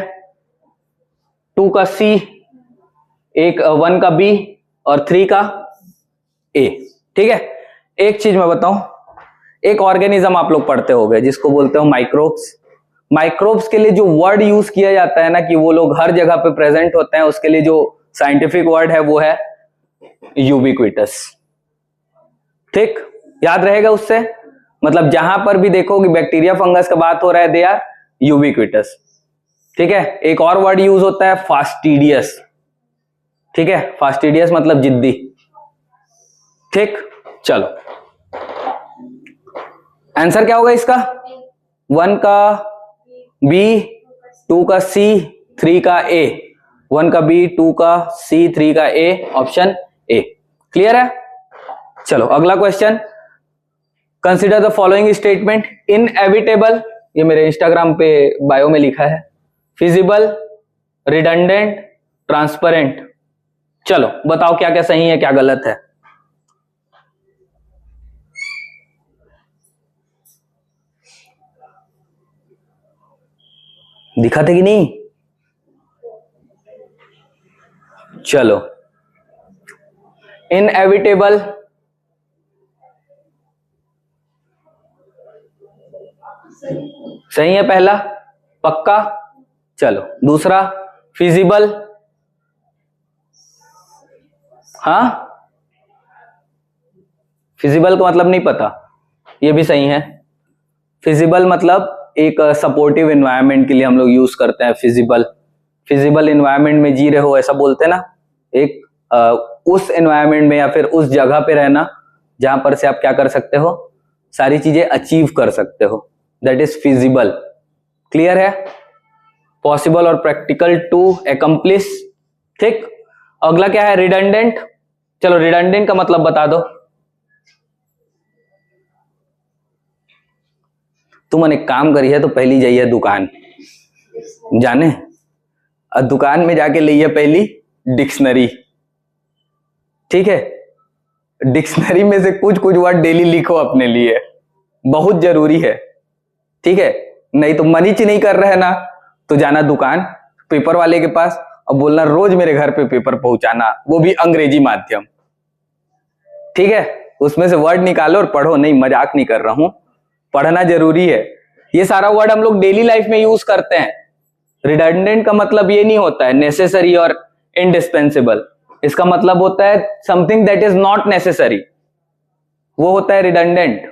A: 2 का सी, 1 का बी और 3 का ए। ठीक है, एक चीज मैं बताऊं, एक ऑर्गेनिज्म आप लोग पढ़ते होंगे जिसको बोलते हो माइक्रोब्स। माइक्रोब्स के लिए जो वर्ड यूज किया जाता है ना, कि वो लोग हर जगह पे प्रेजेंट होते हैं, उसके लिए जो साइंटिफिक वर्ड है वो है यूबिक्विटस। ठीक, याद रहेगा उससे। मतलब जहां पर भी देखोगे बैक्टीरिया फंगस का बात हो रहा है, दे आर यूबिक्विटस। ठीक है, एक और वर्ड यूज होता है फास्टिडियस। ठीक है, फास्टिडियस मतलब जिद्दी। ठीक, चलो, आंसर क्या होगा इसका? 1 का बी, 2 का सी, 3 का ए। 1 का बी, 2 का सी, 3 का ए, ऑप्शन ए। क्लियर है? चलो, अगला question. Consider the following statement. Inevitable, ये मेरे इंस्टाग्राम पे बायो में लिखा है। Feasible, redundant, transparent. चलो बताओ क्या क्या सही है, क्या गलत है। दिखाते कि नहीं? चलो, इनएविटेबल सही है पहला, पक्का। चलो, दूसरा फिजिबल, हाँ, फिजिबल का मतलब नहीं पता, ये भी सही है। फिजिबल मतलब एक सपोर्टिव एनवायरनमेंट के लिए हम लोग यूज करते हैं फिजिबल। फिजिबल एनवायरनमेंट में जी रहे हो, ऐसा बोलते हैं ना, एक उस एनवायरनमेंट में या फिर उस जगह पे रहना जहां पर से आप क्या कर सकते हो, सारी चीजें अचीव कर सकते हो, दैट इज फिजिबल। क्लियर है? पॉसिबल और प्रैक्टिकल टू एकम्प्लिश। ठीक, अगला क्या है? रिडंडेंट। चलो रिडंडेंट का मतलब बता दो। तुम एक काम करिए तो पहली जाइए दुकान, जाने और दुकान में जाके लिए पहली डिक्शनरी। ठीक है, डिक्शनरी में से कुछ कुछ वर्ड डेली लिखो अपने लिए, बहुत जरूरी है। ठीक है, नहीं तो मैनेज नहीं कर रहे ना तो जाना दुकान पेपर वाले के पास और बोलना रोज मेरे घर पे पेपर पहुंचाना, वो भी अंग्रेजी माध्यम। ठीक है, उसमें से वर्ड निकालो और पढ़ो। नहीं, मजाक नहीं कर रहा हूं, पढ़ना जरूरी है। ये सारा वर्ड हम लोग डेली लाइफ में यूज करते हैं। रिडंडेंट का मतलब ये नहीं होता है नेसेसरी और इंडिस्पेंसिबल, इसका मतलब होता है something that is not necessary, वो होता है रिडंडेंट।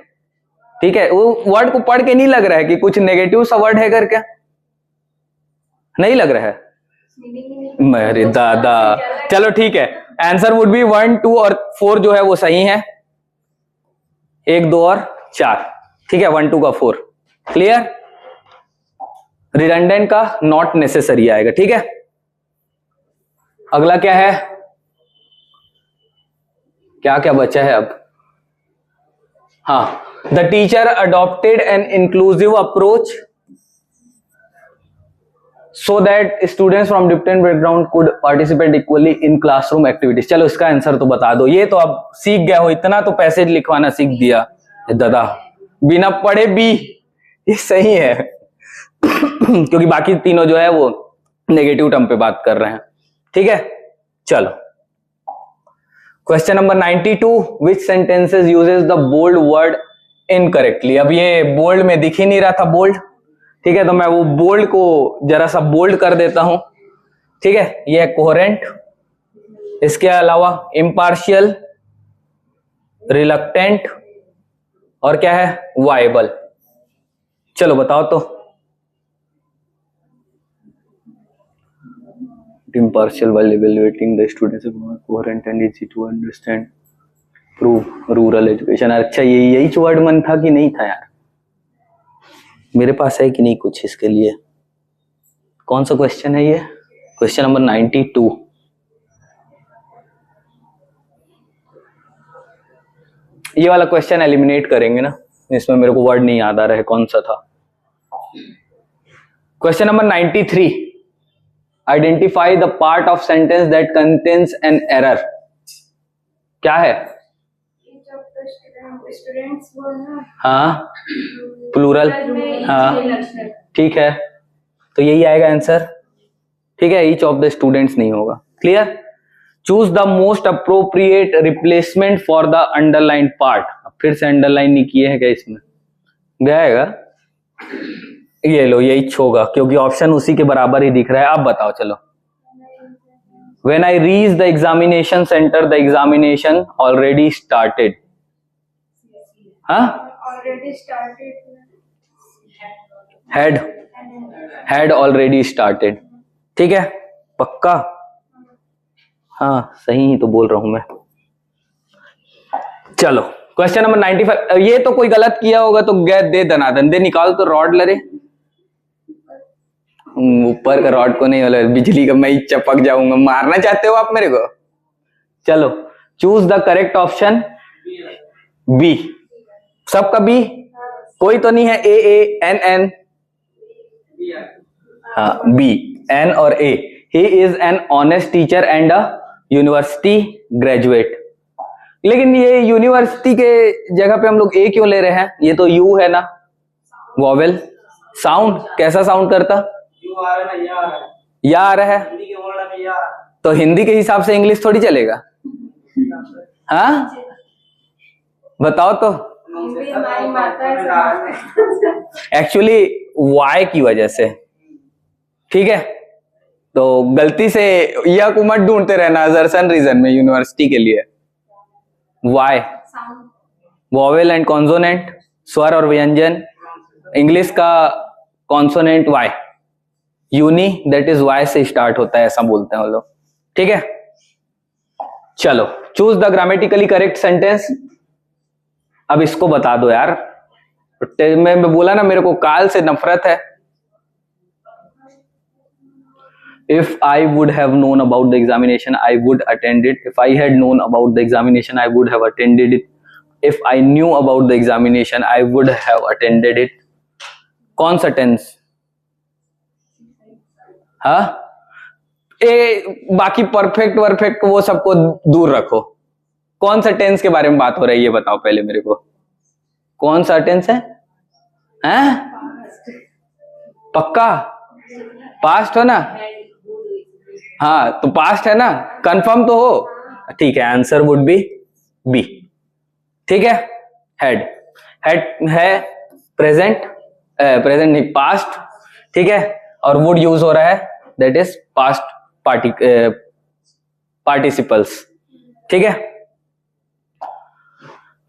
A: ठीक है, वो वर्ड को पढ़ के नहीं लग रहा है कि कुछ नेगेटिव सा वर्ड है करके, नहीं लग रहा है। मेरे दादा, चलो ठीक है, आंसर वुड बी 1, 2 और 4 जो है वो सही है, 1, 2 और 4। ठीक है, 1, 2 का 4। क्लियर? रिडंडेंट का नॉट नेसेसरी आएगा। ठीक है, अगला क्या है? क्या क्या बचा है अब? हाँ, the teacher adopted an inclusive approach so that students from different background could participate equally in classroom activities। चलो इसका आंसर तो बता दो, ये तो अब सीख गया हो, इतना तो पैसेज लिखवाना सीख दिया दादा, बिना पढ़े भी। ये सही है क्योंकि बाकी तीनों जो है वो नेगेटिव टर्म पे बात कर रहे हैं। ठीक है, चलो question number 92, which sentences uses the bold word incorrectly. अब ये बोल्ड में दिख ही नहीं रहा था बोल्ड, ठीक है, तो मैं वो बोल्ड को जरा सा बोल्ड कर देता हूं। ठीक है, ये है कोहेरेंट, इसके अलावा इम्पार्शियल, रिलक्टेंट और क्या है? वायबल। चलो बताओ तो। Impartial while evaluating the students coherent and easy to understand, prove rural education. अच्छा, यही वर्ड मन था कि नहीं था यार? मेरे पास है कि नहीं कुछ इसके लिए? कौन सा क्वेश्चन है ये? Question number 92। ये वाला क्वेश्चन एलिमिनेट करेंगे ना, इसमें मेरे को वर्ड नहीं याद आ रहा है कौन सा था। Question number 93, identify the part of sentence that contains an error. क्या है? हाँ, प्लूरल। हाँ ठीक है, तो यही आएगा आंसर। ठीक है, ईच ऑफ द स्टूडेंट्स नहीं होगा। Clear? Choose the most appropriate replacement for the underline part. फिर से अंडरलाइन नहीं किए हैं क्या इसमें? गएगा, ये लो, यही होगा क्योंकि ऑप्शन उसी के बराबर ही दिख रहा है। आप बताओ चलो। When I reach the examination center, the examination already started. हाँ?
B: Already started.
A: Had already started. ठीक है, पक्का? हाँ, सही ही तो बोल रहा हूं मैं। चलो क्वेश्चन नंबर 95। ये तो कोई गलत किया होगा तो गैस दे दनादन दे, निकाल तो रॉड लरे। ऊपर का रॉड को नहीं, वाला बिजली का मैं ही चपक जाऊंगा। मारना चाहते हो आप मेरे को? चलो, choose the correct option B. सबका बी, कोई तो नहीं है ए एन एन? हाँ, बी, एन और a. He is an honest teacher and a university graduate. लेकिन ये यूनिवर्सिटी के जगह पे हम लोग ए क्यों ले रहे हैं? ये तो यू है ना, वॉवेल। साउंड कैसा साउंड करता? या आ रहा है, तो हिंदी के हिसाब से इंग्लिश थोड़ी चलेगा। हाँ बताओ तो। एक्चुअली वाई की वजह से। ठीक है, तो गलती से या को मत ढूंढते रहना असर्शन रीजन में यूनिवर्सिटी के लिए। वाई, वॉवेल एंड कॉन्सोनेंट, स्वर और व्यंजन। इंग्लिश का consonant Y, uni that is Y से स्टार्ट होता है, ऐसा बोलते हैं वो लोग। ठीक है, चलो, choose the grammatically correct sentence. अब इसको बता दो यार, मैं बोला ना मेरे को काल से नफरत है। If I would have known about the examination, I would attend it. If I had known about the examination, I would have attended it. If I knew about the examination, I would have attended it. कौन सा टेंस? हाँ, बाकी परफेक्ट परफेक्ट वो सबको दूर रखो। कौन सा टेंस के बारे में बात हो रही है ये बताओ पहले मेरे को। कौन सा टेंस है? हैं? पक्का पास्ट हो ना? हाँ, तो पास्ट है ना, कंफर्म तो हो। ठीक है, आंसर वुड बी बी। ठीक है, हेड हेड है प्रेजेंट, प्रेजेंट नहीं पास्ट। ठीक है, और वुड यूज हो रहा है, दैट इज पास्ट पार्टिसिपल्स। ठीक है।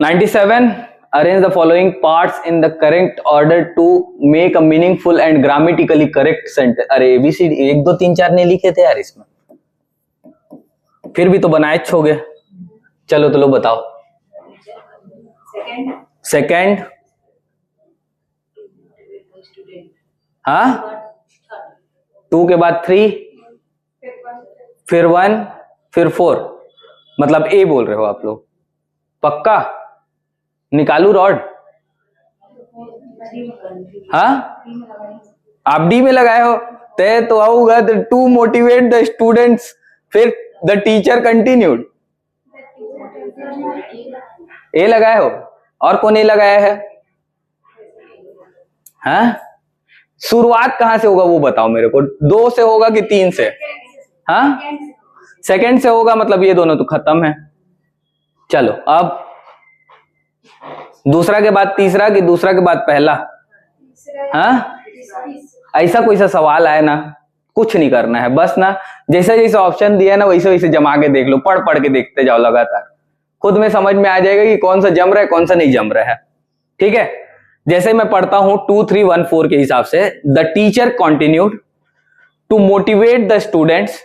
A: 97, arrange the following parts in the correct order to make a meaningful and grammatically correct sentence. अरे एबीसीडी 1 2 3 4 नहीं लिखे थे यार इसमें, फिर भी तो बनाए छोगे। चलो तो लो बताओ। सेकंड, हाँ, 2 के बाद 3, फिर 1, फिर 4, मतलब ए बोल रहे हो आप लोग? पक्का? निकालू रॉड? हाँ, आप डी में लगाए हो, ते तो आऊंगा टू मोटिवेट द स्टूडेंट्स, फिर द टीचर कंटिन्यूड। ए लगाए हो, और कौन ए लगाया है? हाँ, शुरुआत कहां से होगा वो बताओ मेरे को। 2 से होगा कि 3 से? हाँ, सेकंड से होगा, मतलब ये दोनों तो खत्म है। चलो अब दूसरा के बाद तीसरा कि दूसरा के बाद पहला? हाँ, ऐसा कोई सा सवाल आए ना, कुछ नहीं करना है, बस ना जैसे जैसे ऑप्शन दिया ना वैसे वैसे जमा के देख लो, पढ़ पढ़ के देखते जाओ लगातार, खुद में समझ में आ जाएगा कि कौन सा जम रहा है कौन सा नहीं जम रहा है। ठीक है, जैसे मैं पढ़ता हूं 2 3 1 4 के हिसाब से, the teacher continued to motivate the students,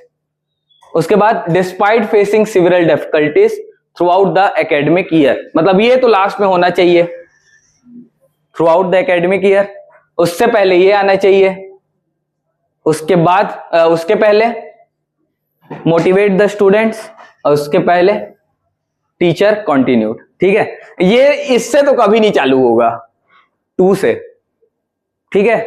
A: उसके बाद despite facing civil difficulties throughout the academic year, मतलब ये तो लास्ट में होना चाहिए, throughout the academic year. उससे पहले ये आना चाहिए, उसके बाद उसके पहले मोटिवेट द स्टूडेंट्स, और उसके पहले टीचर कंटिन्यूड। ठीक है, ये इससे तो कभी नहीं चालू होगा, 2 से। ठीक है,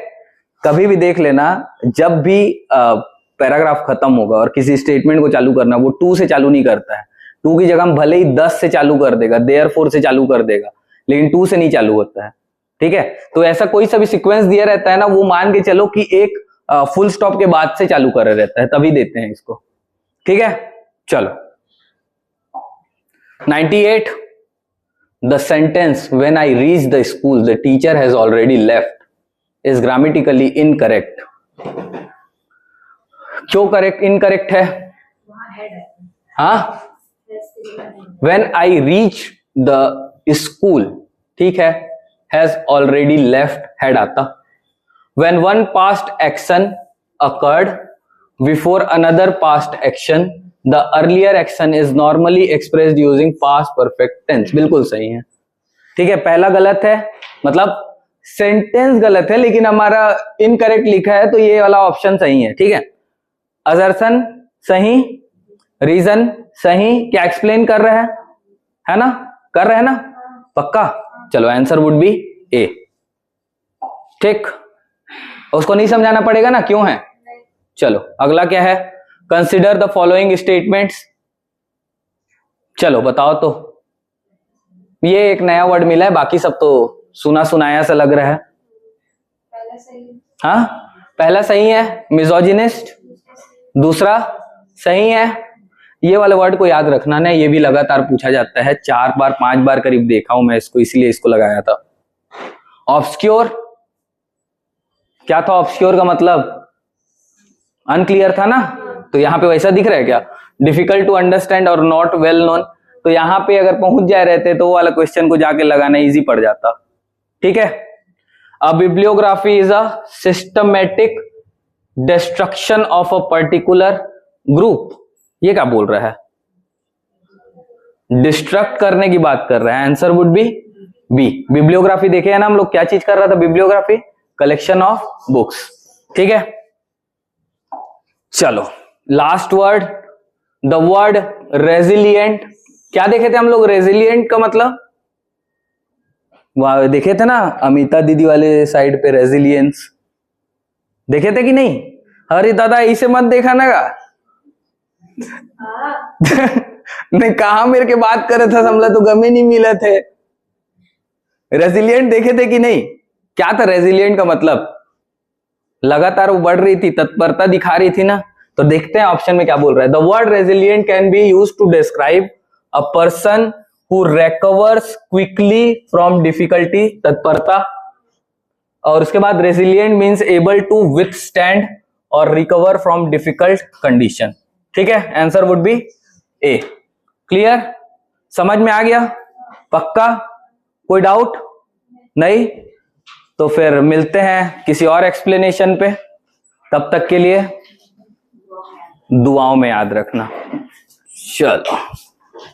A: कभी भी देख लेना, जब भी पैराग्राफ खत्म होगा और किसी स्टेटमेंट को चालू करना, वो 2 से चालू नहीं करता है। 2 की जगह भले ही 10 से चालू कर देगा, देयरफॉर से चालू कर देगा, लेकिन 2 से नहीं चालू होता है। ठीक है, तो ऐसा कोई सा भी सीक्वेंस दिया रहता है ना, वो मान के चलो कि एक फुल स्टॉप के बाद से चालू कर रहता है, तभी देते हैं इसको। ठीक है, चलो 98, the sentence when I reach the school the teacher has already left is grammatically incorrect. क्यों करेक्ट इनकरेक्ट है? हाँ, when I reach the school, ठीक है, हैज ऑलरेडी लेफ्ट हेड आता। When one past action occurred before another past action, the earlier action is normally expressed using past perfect tense। बिल्कुल सही है। ठीक है, पहला गलत है, मतलब सेंटेंस गलत है, लेकिन हमारा इनकरेक्ट लिखा है, तो ये वाला ऑप्शन सही है। ठीक है, असर्शन सही, रीजन सही, क्या एक्सप्लेन कर रहा है ना, कर रहे हैं ना, पक्का? चलो आंसर वुड बी ए। ठीक, उसको नहीं समझाना पड़ेगा ना क्यों है। चलो अगला क्या है, कंसिडर द फॉलोइंग स्टेटमेंट्स। चलो बताओ तो, ये एक नया वर्ड मिला है, बाकी सब तो सुना सुनाया सा लग रहा है।
B: पहला सही है।
A: हाँ, पहला सही है, मिसोजिनिस्ट। दूसरा सही है, ये वाले वर्ड को याद रखना ना, ये भी लगातार पूछा जाता है, 4 बार 5 बार करीब देखा हूं मैं इसको, इसीलिए इसको लगाया था। ऑब्सक्योर, क्या था ऑब्सक्योर का मतलब? अनक्लियर था ना, तो यहां पे वैसा दिख रहा है क्या? डिफिकल्ट टू अंडरस्टैंड और नॉट वेल नोन, तो यहां पे अगर पहुंच जाए रहते तो वो वाला क्वेश्चन को जाके लगाना इजी पड़ जाता। ठीक है, a bibliography is a systematic destruction of a particular group, ये क्या बोल रहा है? डिस्ट्रक्ट करने की बात कर रहे हैं, answer would be B. Bibliography देखे है ना हम लोग, क्या चीज कर रहा था बिब्लियोग्राफी, कलेक्शन ऑफ बुक्स, ठीक है। चलो last word, the word resilient, क्या देखे थे हम लोग, रेजिलिएंट का मतलब वहां देखे थे ना अमिता दीदी वाले साइड पे, रेजिलियंस देखे थे कि नहीं? अरे दादा इसे मत देखा ना का नहीं, कहा मेरे के बात करे था, समझा तो गम ही नहीं मिले थे। रेजिलिएंट देखे थे कि नहीं? क्या था रेजिलिएंट का मतलब? लगातार वो बढ़ रही थी, तत्परता दिखा रही थी ना। तो देखते हैं ऑप्शन में क्या बोल रहा है। The word resilient can be used to describe a person who recovers quickly from difficulty, तत्परता। और उसके बाद resilient means able to withstand और रिकवर फ्रॉम डिफिकल्ट कंडीशन, ठीक है। Answer would be A. Clear, समझ में आ गया? पक्का, कोई डाउट नहीं? तो फिर मिलते हैं किसी और एक्सप्लेनेशन पे, तब तक के लिए दुआओं में याद रखना। चलो।